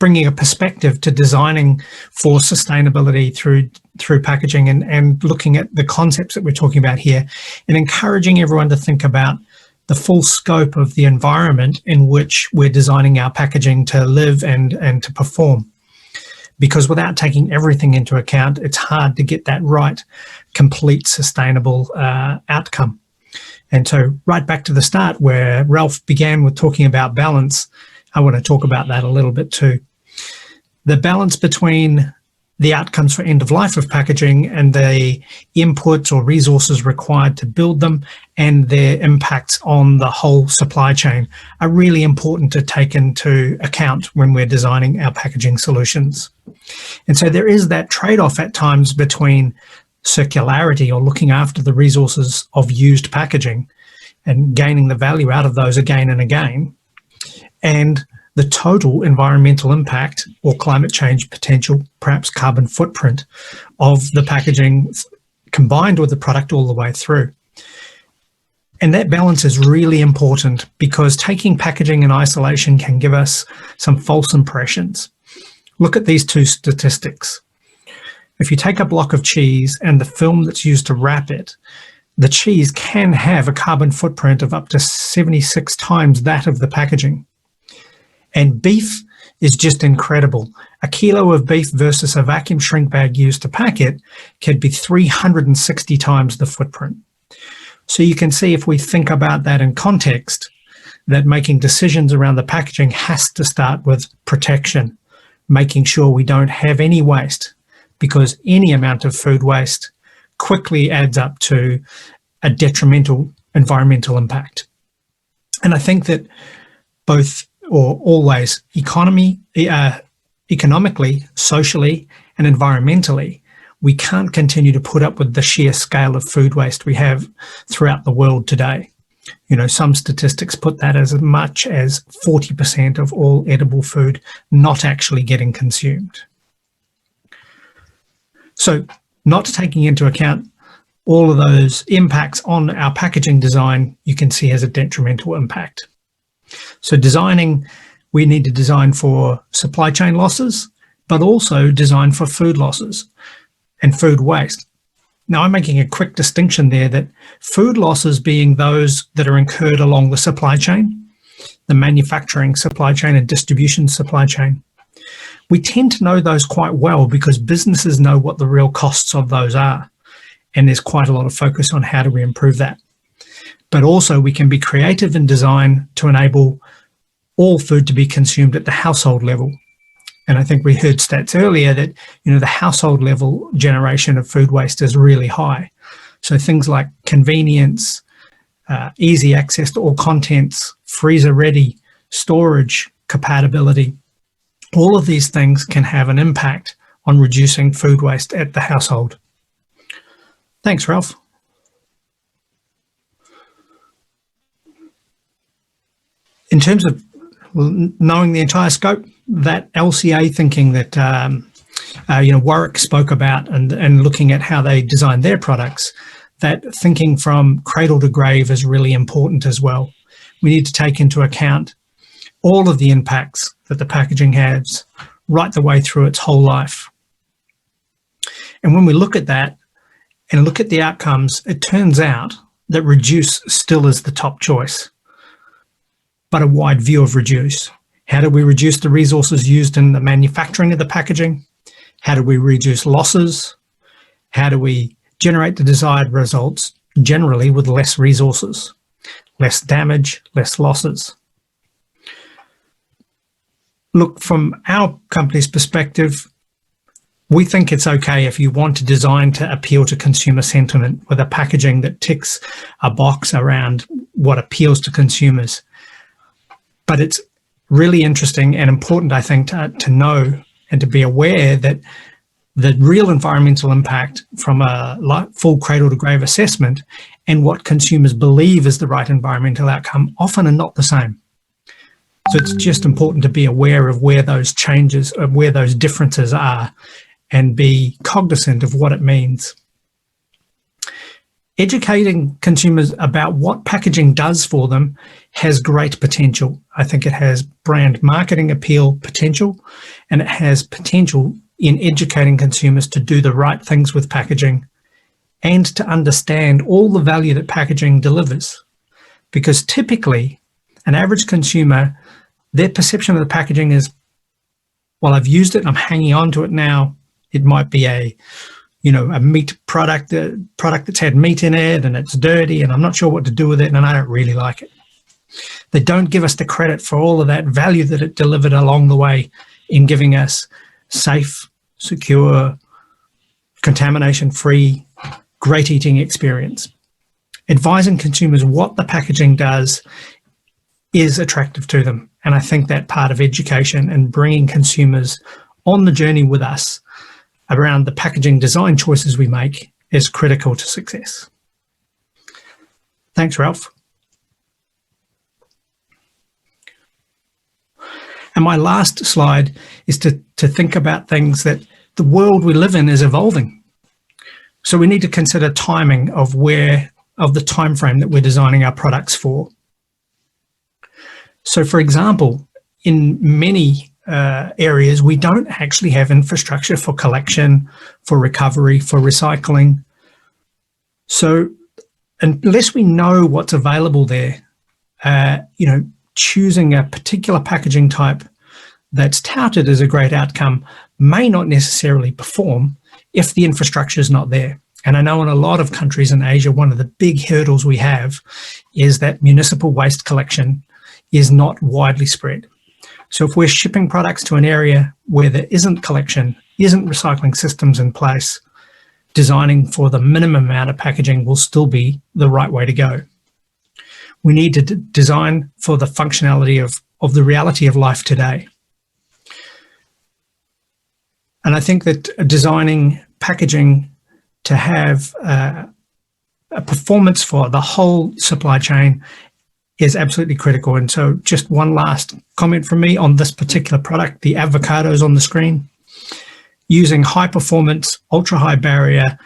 bringing a perspective to designing for sustainability through packaging, and looking at the concepts that we're talking about here, and encouraging everyone to think about the full scope of the environment in which we're designing our packaging to live and to perform. Because without taking everything into account, it's hard to get that right, complete, sustainable outcome. And so right back to the start where Ralph began with talking about balance, I want to talk about that a little bit too. The balance between the outcomes for end of life of packaging and the inputs or resources required to build them and their impacts on the whole supply chain are really important to take into account when we're designing our packaging solutions. And so there is that trade-off at times between circularity, or looking after the resources of used packaging and gaining the value out of those again and again, and the total environmental impact or climate change potential, perhaps carbon footprint of the packaging combined with the product all the way through. And that balance is really important, because taking packaging in isolation can give us some false impressions. Look at these two statistics. If you take a block of cheese and the film that's used to wrap it, the cheese can have a carbon footprint of up to 76 times that of the packaging. And beef is just incredible. A kilo of beef versus a vacuum shrink bag used to pack it could be 360 times the footprint. So you can see, if we think about that in context, that making decisions around the packaging has to start with protection, making sure we don't have any waste, because any amount of food waste quickly adds up to a detrimental environmental impact. And I think that both, or always, economically, socially, and environmentally, we can't continue to put up with the sheer scale of food waste we have throughout the world today. You know, some statistics put that as much as 40% of all edible food not actually getting consumed. So, not taking into account all of those impacts on our packaging design, you can see has a detrimental impact. So designing, we need to design for supply chain losses, but also design for food losses and food waste. Now, I'm making a quick distinction there, that food losses being those that are incurred along the supply chain, the manufacturing supply chain and distribution supply chain. We tend to know those quite well because businesses know what the real costs of those are. And there's quite a lot of focus on how do we improve that. But also we can be creative in design to enable all food to be consumed at the household level. And I think we heard stats earlier that, you know, the household level generation of food waste is really high. So things like convenience, easy access to all contents, freezer ready, storage compatibility, all of these things can have an impact on reducing food waste at the household. Thanks, Ralph. In terms of knowing the entire scope, that LCA thinking that Warwick spoke about, and looking at how they design their products, that thinking from cradle to grave is really important as well. We need to take into account all of the impacts that the packaging has right the way through its whole life. And when we look at that and look at the outcomes, it turns out that reduce still is the top choice, but a wide view of reduce. How do we reduce the resources used in the manufacturing of the packaging? How do we reduce losses? How do we generate the desired results, generally with less resources, less damage, less losses? Look, from our company's perspective, we think it's okay if you want to design to appeal to consumer sentiment with a packaging that ticks a box around what appeals to consumers. But it's really interesting and important, I think, to know and to be aware that the real environmental impact from a full cradle to grave assessment and what consumers believe is the right environmental outcome often are not the same. So it's just important to be aware of where those changes, of where those differences are, and be cognizant of what it means. educating consumers about what packaging does for them has great potential. I think it has brand marketing appeal potential, and it has potential in educating consumers to do the right things with packaging and to understand all the value that packaging delivers. Because typically, an average consumer, their perception of the packaging is, well, I've used it and I'm hanging on to it now. It might be a meat product, product that's had meat in it and it's dirty and I'm not sure what to do with it and I don't really like it. They don't give us the credit for all of that value that it delivered along the way in giving us safe, secure, contamination-free, great eating experience. Advising consumers what the packaging does is attractive to them. And I think that part of education and bringing consumers on the journey with us around the packaging design choices we make is critical to success. Thanks, Ralph. And my last slide is to think about things that the world we live in is evolving. So we need to consider timing of the time frame that we're designing our products for. So, for example, in many areas, we don't actually have infrastructure for collection, for recovery, for recycling. So unless we know what's available there, choosing a particular packaging type that's touted as a great outcome may not necessarily perform if the infrastructure is not there. And I know in a lot of countries in Asia, one of the big hurdles we have is that municipal waste collection is not widely spread. So if we're shipping products to an area where there isn't collection, isn't recycling systems in place, designing for the minimum amount of packaging will still be the right way to go. We need to design for the functionality of the reality of life today. And I think that designing packaging to have a performance for the whole supply chain is absolutely critical. And so just one last comment from me on this particular product, the avocados on the screen. Using high performance, ultra high barrier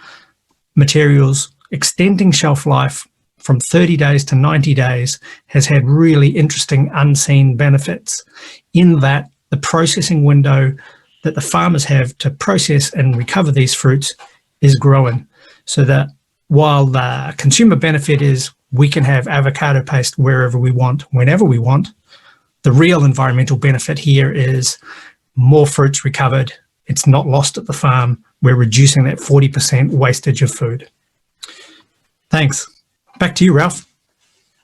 materials, extending shelf life from 30 days to 90 days has had really interesting unseen benefits in that the processing window that the farmers have to process and recover these fruits is growing. So that while the consumer benefit is we can have avocado paste wherever we want, whenever we want, the real environmental benefit here is more fruits recovered. It's not lost at the farm. We're reducing that 40% wastage of food. Thanks. Back to you, Ralph.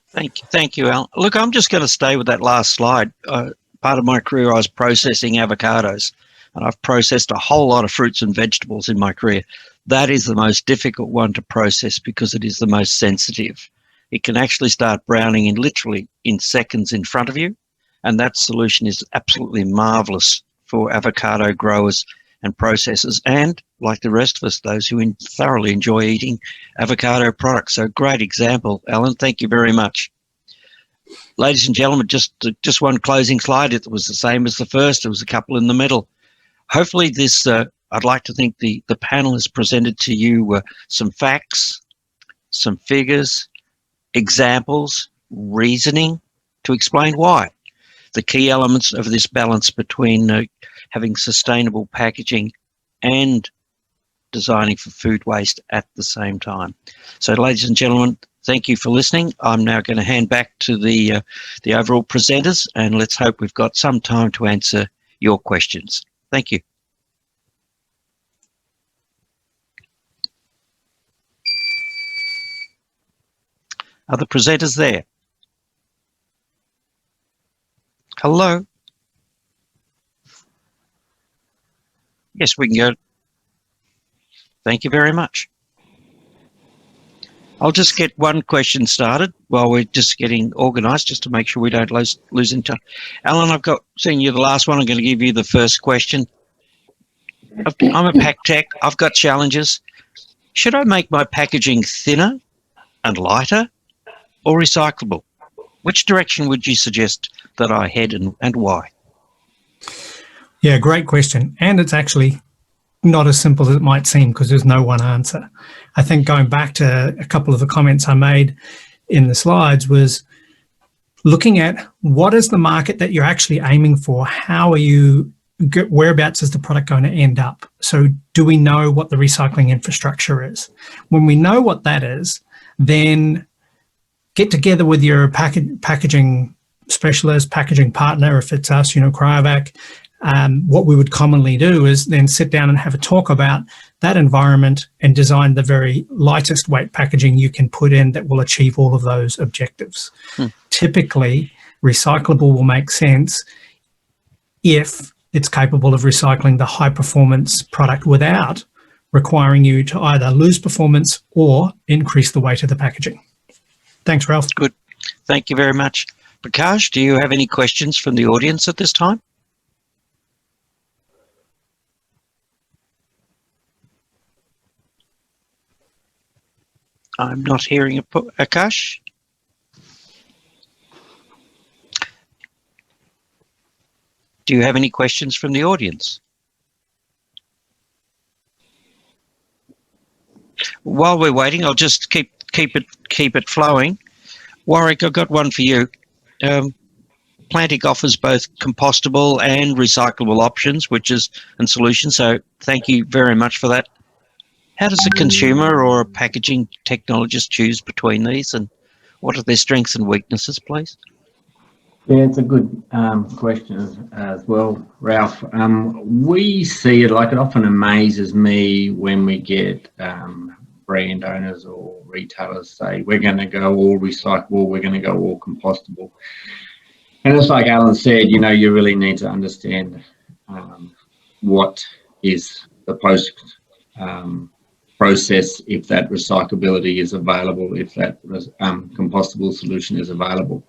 Thank you, Al. Look, I'm just going to stay with that last slide. Part of my career, I was processing avocados, and I've processed a whole lot of fruits and vegetables in my career. That is the most difficult one to process because it is the most sensitive. It can actually start browning literally in seconds in front of you, and that solution is absolutely marvelous for avocado growers and processors, and like the rest of us, those who thoroughly enjoy eating avocado products. So great example, Alan. Thank you very much. Ladies and gentlemen, just one closing slide. It was the same as the first. There was a couple in the middle. Hopefully this, I'd like to think the panel has presented to you some facts, some figures, examples, reasoning to explain why. The key elements of this balance between having sustainable packaging and designing for food waste at the same time. So, ladies and gentlemen, thank you for listening. I'm now going to hand back to the overall presenters, and let's hope we've got some time to answer your questions. Thank you. Are the presenters there? Hello? Yes, we can go. Thank you very much. I'll just get one question started while we're just getting organised, just to make sure we don't lose in time. Alan, seeing you the last one, I'm going to give you the first question. I'm a pack tech. I've got challenges. Should I make my packaging thinner and lighter or recyclable? Which direction would you suggest that I head and why? Yeah, great question. And it's actually not as simple as it might seem because there's no one answer. I think going back to a couple of the comments I made in the slides was looking at what is the market that you're actually aiming for? How are you, whereabouts is the product going to end up? So do we know what the recycling infrastructure is? When we know what that is, then get together with your packaging specialist, packaging partner, if it's us, Cryovac. What we would commonly do is then sit down and have a talk about that environment and design the very lightest weight packaging you can put in that will achieve all of those objectives. Typically, recyclable will make sense if it's capable of recycling the high performance product without requiring you to either lose performance or increase the weight of the packaging. Thanks, Ralph. Good. Thank you very much. Prakash, do you have any questions from the audience at this time? I'm not hearing Akash. Do you have any questions from the audience? While we're waiting, I'll just keep it flowing. Warwick, I've got one for you. Plantic offers both compostable and recyclable options, and solutions. So thank you very much for that. How does a consumer or a packaging technologist choose between these, and what are their strengths and weaknesses, please? Yeah, it's a good question as well, Ralph. We see it, like, it often amazes me when we get brand owners or retailers say, we're going to go all recyclable, we're going to go all compostable. And it's like Alan said, you really need to understand what is the post process, if that recyclability is available, if that compostable solution is available.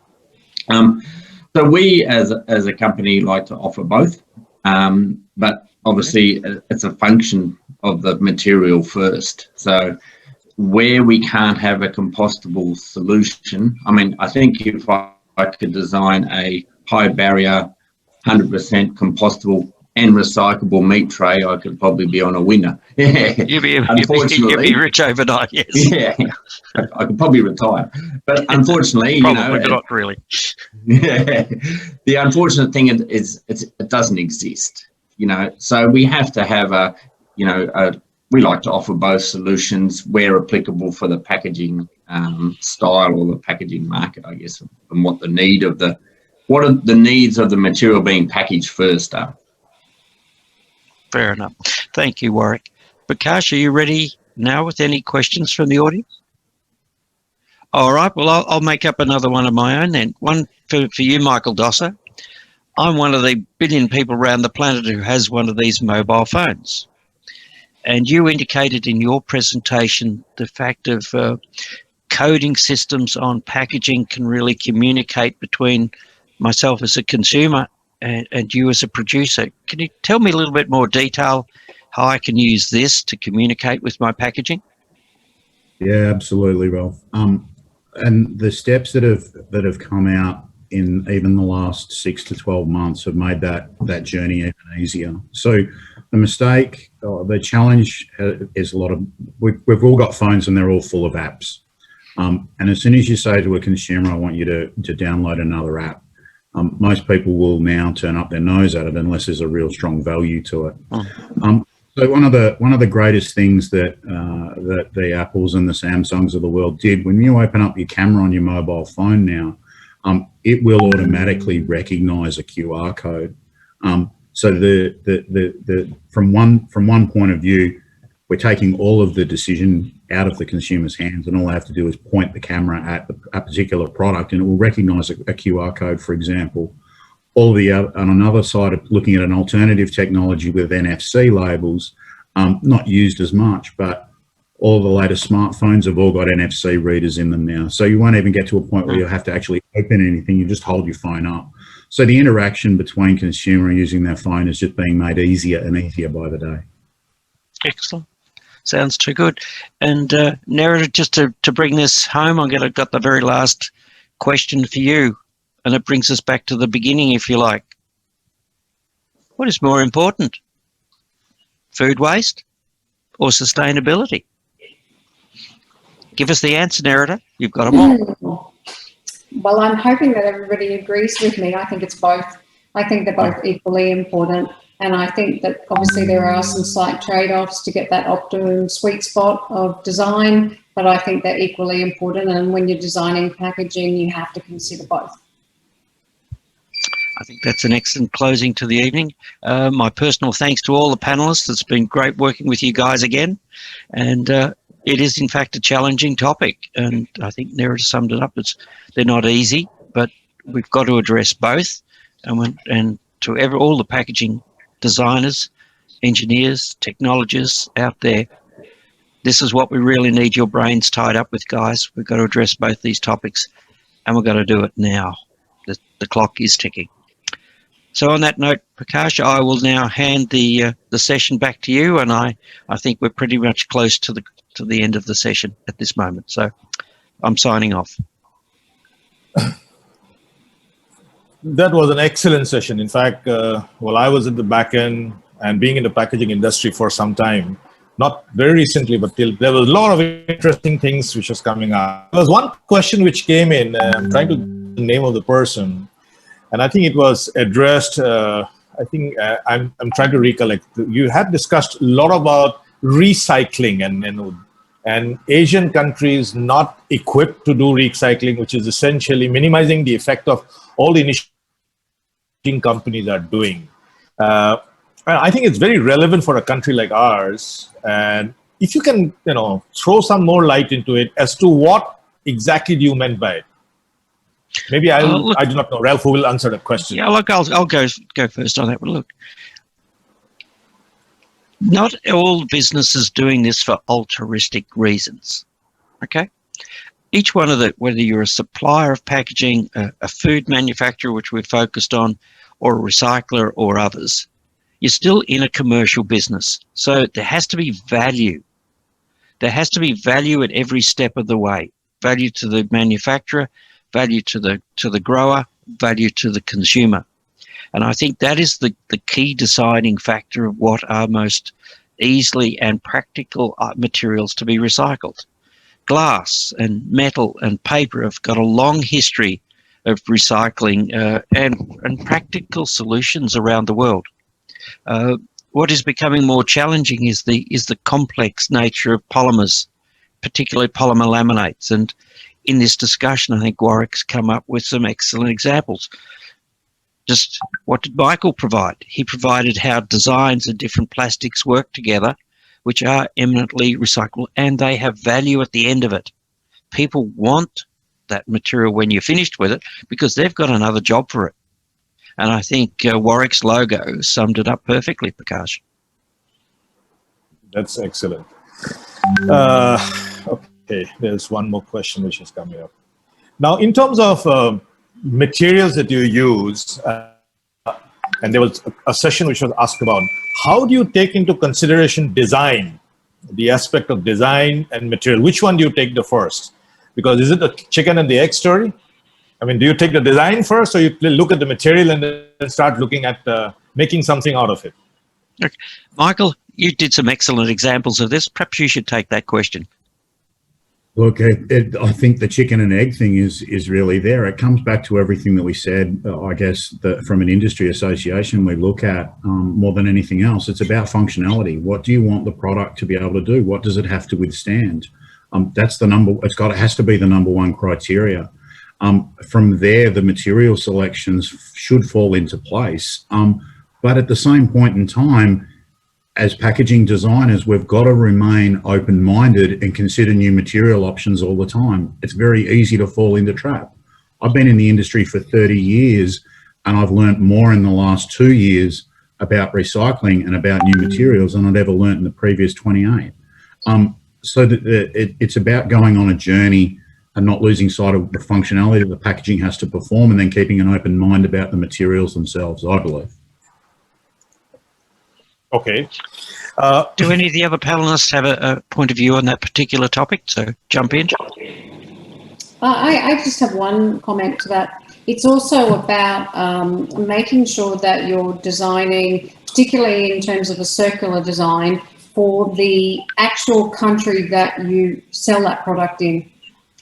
So we as a company like to offer both, but obviously it's a function of the material first. So where we can't have a compostable solution, I think if I could design a high barrier, 100% compostable and recyclable meat tray, I could probably be on a winner. You'd be rich overnight, yes. Yeah, I could probably retire. But unfortunately, probably not really. Yeah, the unfortunate thing is it doesn't exist. So we have to have we like to offer both solutions where applicable for the packaging style or the packaging market, I guess, and what are the needs of the material being packaged first are. Fair enough. Thank you, Warwick. Prakash, are you ready now with any questions from the audience? All right. Well, I'll make up another one of my own then. One for you, Michael Dosser. I'm one of the billion people around the planet who has one of these mobile phones. And you indicated in your presentation the fact of coding systems on packaging can really communicate between myself as a consumer and you as a producer. Can you tell me a little bit more detail how I can use this to communicate with my packaging? Yeah, absolutely, Ralph. And the steps that have come out in even the last 6 to 12 months have made that journey even easier. So the mistake, the challenge is we've all got phones and they're all full of apps. And as soon as you say to a consumer, I want you to download another app, most people will now turn up their nose at it unless there's a real strong value to it. So one of the greatest things that the Apples and the Samsungs of the world did, when you open up your camera on your mobile phone now, it will automatically recognize a QR code. So from one point of view, we're taking all of the decision out of the consumer's hands, and all they have to do is point the camera at a particular product, and it will recognize a QR code, for example. On another side of looking at an alternative technology with NFC labels, not used as much, but all the latest smartphones have all got NFC readers in them now. So you won't even get to a point where you have to actually open anything, you just hold your phone up. So the interaction between consumer and using their phone is just being made easier and easier by the day. Excellent. Sounds too good. And Nerida, just to bring this home, I've got the very last question for you. And it brings us back to the beginning, if you like. What is more important, food waste or sustainability? Give us the answer, Nerida. You've got them all. Well, I'm hoping that everybody agrees with me. I think it's both. I think they're both equally important. And I think that obviously there are some slight trade-offs to get that optimum sweet spot of design, but I think they're equally important. And when you're designing packaging, you have to consider both. I think that's an excellent closing to the evening. My personal thanks to all the panelists. It's been great working with you guys again. And it is, in fact, a challenging topic. And I think Nerida summed it up. They're not easy, but we've got to address both. And to all the packaging designers, engineers, technologists out there, this is what we really need your brains tied up with, guys. We've got to address both these topics, and we've got to do it now. The clock is ticking. So on that note, Prakash, I will now hand the session back to you, and I think we're pretty much close to the end of the session at this moment. So I'm signing off. That was an excellent session. In fact, while I was at the back end and being in the packaging industry for some time, not very recently, but there was a lot of interesting things which was coming up. There was one question which came in, trying to get the name of the person, and I think it was addressed, I'm trying to recollect. You had discussed a lot about recycling and Asian countries not equipped to do recycling, which is essentially minimizing the effect of all the initial companies are doing. I think it's very relevant for a country like ours. And if you can, throw some more light into it as to what exactly do you meant by it. Maybe I do not know. Ralph, who will answer the question? Yeah, look, I'll go first on that one. Look, not all businesses doing this for altruistic reasons. Okay. Each one of whether you're a supplier of packaging, a food manufacturer, which we're focused on, or a recycler or others, you're still in a commercial business. So there has to be value. There has to be value at every step of the way. Value to the manufacturer, value to the grower, value to the consumer. And I think that is the key deciding factor of what are most easily and practical materials to be recycled. Glass and metal and paper have got a long history of recycling and practical solutions around the world. What is becoming more challenging is the complex nature of polymers, particularly polymer laminates. And in this discussion, I think Warwick's come up with some excellent examples. Just what did Michael provide? He provided how designs of different plastics work together, which are eminently recyclable, and they have value at the end of it. People want that material when you're finished with it because they've got another job for it. And I think Warwick's logo summed it up perfectly, Prakash. That's excellent. Okay, there's one more question which is coming up. Now, in terms of materials that you use, and there was a session which was asked about, how do you take into consideration design, the aspect of design and material? Which one do you take the first? Because is it the chicken and the egg story? I mean, do you take the design first, or you look at the material and then start looking at making something out of it? Okay. Michael, you did some excellent examples of this. Perhaps you should take that question. Look, I think the chicken and egg thing is really there. It comes back to everything that we said, I guess, from an industry association we look at more than anything else. It's about functionality. What do you want the product to be able to do? What does it have to withstand? That's it has to be the number one criteria. From there, the material selections should fall into place. But at the same point in time, as packaging designers, we've got to remain open-minded and consider new material options all the time. It's very easy to fall into trap. I've been in the industry for 30 years, and I've learned more in the last 2 years about recycling and about new materials than I'd ever learned in the previous 28. So it's about going on a journey and not losing sight of the functionality that the packaging has to perform, and then keeping an open mind about the materials themselves, I believe. Okay. Do any of the other panelists have a point of view on that particular topic? So jump in. I just have one comment to that. It's also about making sure that you're designing, particularly in terms of a circular design, for the actual country that you sell that product in.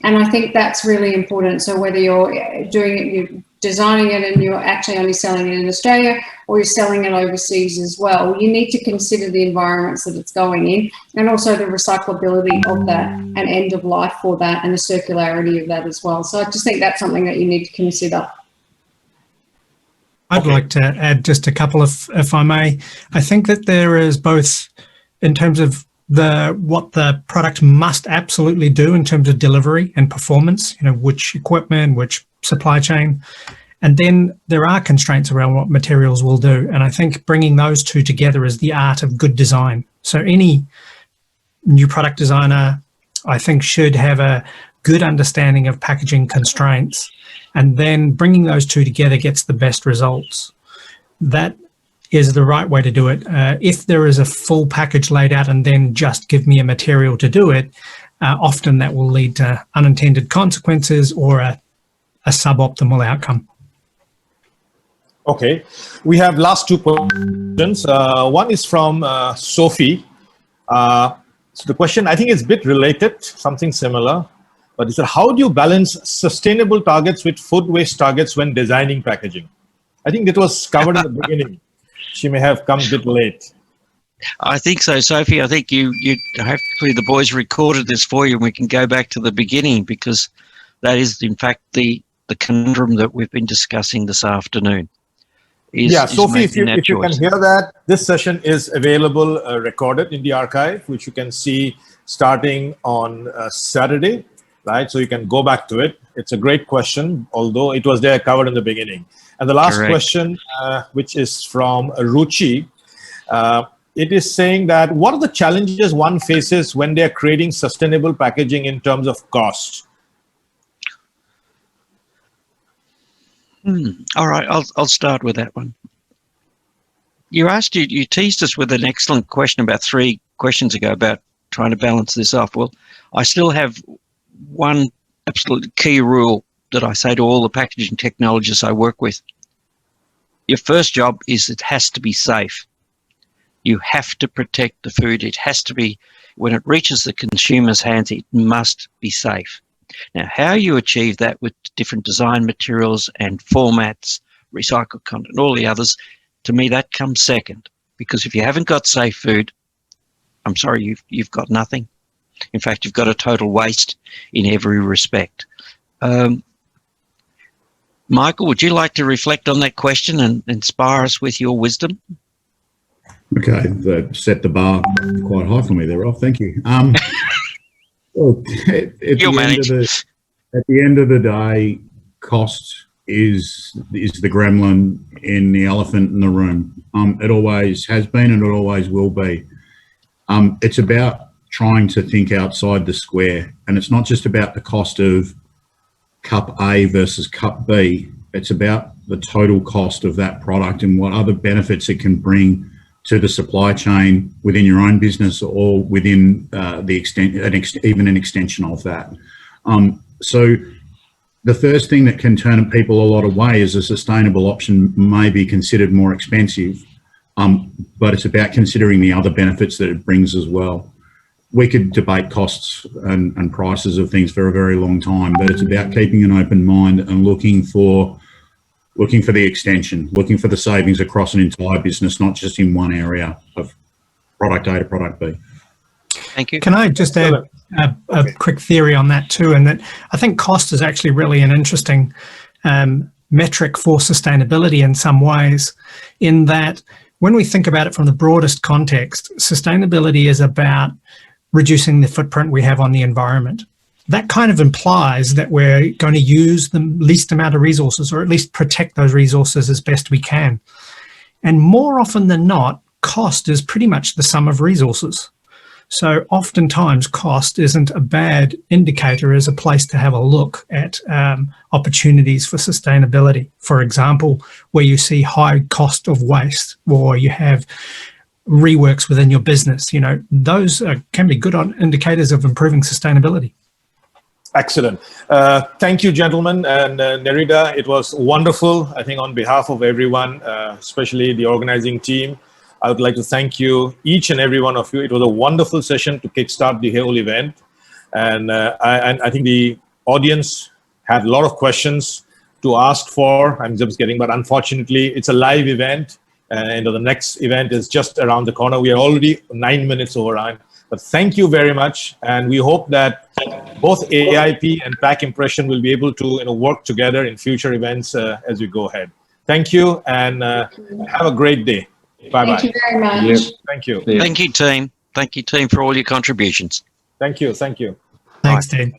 And I think that's really important. So whether you're doing it, you're designing it and you're actually only selling it in Australia, or you're selling it overseas as well, you need to consider the environments that it's going in, and also the recyclability of that and end of life for that, and the circularity of that as well. So I just think that's something that you need to consider. I'd like to add just a couple of, if I may. I think that there is both in terms of what the product must absolutely do in terms of delivery and performance, which equipment, which supply chain, and then there are constraints around what materials will do. And I think bringing those two together is the art of good design. So any new product designer, I think, should have a good understanding of packaging constraints, and then bringing those two together gets the best results. That is the right way to do it. If there is a full package laid out and then just give me a material to do it, often that will lead to unintended consequences or a suboptimal outcome. Okay, we have last two questions. One is from Sophie. So the question, I think, is a bit related, something similar, but it said, how do you balance sustainable targets with food waste targets when designing packaging? I think that was covered in the beginning. She may have come a bit late. I think so, Sophie. I think you hopefully the boys recorded this for you and we can go back to the beginning, because that is, in fact, the conundrum that we've been discussing this afternoon. Sophie, if you can hear that, this session is available recorded in the archive, which you can see starting on Saturday, right? So you can go back to it. It's a great question, although it was there covered in the beginning. And the last question, which is from Ruchi, it is saying that what are the challenges one faces when they're creating sustainable packaging in terms of cost? All right, I'll start with that one. You teased us with an excellent question about 3 questions ago about trying to balance this off. Well, I still have one absolute key rule that I say to all the packaging technologists I work with. Your first job is it has to be safe. You have to protect the food. It has to be, when it reaches the consumer's hands, it must be safe. Now, how you achieve that with different design materials and formats, recycled content, all the others, to me, that comes second. Because if you haven't got safe food, I'm sorry, you've got nothing. In fact, you've got a total waste in every respect. Michael, would you like to reflect on that question and inspire us with your wisdom? Okay, that set the bar quite high for me there, Rob. Thank you. Well, at the end of the day, cost is the gremlin in the elephant in the room. It always has been and it always will be. It's about trying to think outside the square, and it's not just about the cost of cup A versus cup B. It's about the total cost of that product and what other benefits it can bring to the supply chain within your own business, or within even an extension of that. So the first thing that can turn people a lot away is a sustainable option may be considered more expensive, but it's about considering the other benefits that it brings as well. We could debate costs and prices of things for a very long time, but it's about keeping an open mind and looking for the extension, looking for the savings across an entire business, not just in one area of product A to product B. Thank you. Can I just add a quick theory on that too? And that I think cost is actually really an interesting metric for sustainability in some ways, in that when we think about it from the broadest context, sustainability is about reducing the footprint we have on the environment. That kind of implies that we're going to use the least amount of resources, or at least protect those resources as best we can. And more often than not, cost is pretty much the sum of resources. So oftentimes cost isn't a bad indicator as a place to have a look at opportunities for sustainability. For example, where you see high cost of waste, or you have reworks within your business, those can be good indicators of improving sustainability. Excellent. Thank you, gentlemen. And Nerida, it was wonderful. I think on behalf of everyone, especially the organizing team, I would like to thank you, each and every one of you. It was a wonderful session to kickstart the whole event. And I think the audience had a lot of questions to ask for. I'm just getting, but unfortunately, it's a live event. And the next event is just around the corner. We are already 9 minutes over. But thank you very much. And we hope that both AIP and Packimpression will be able to work together in future events as we go ahead. Thank you, and have a great day. Bye-bye. Thank you very much. Yeah. Thank you. Yeah. Thank you, team. Thank you, team, for all your contributions. Thank you. Thank you. Thanks, team.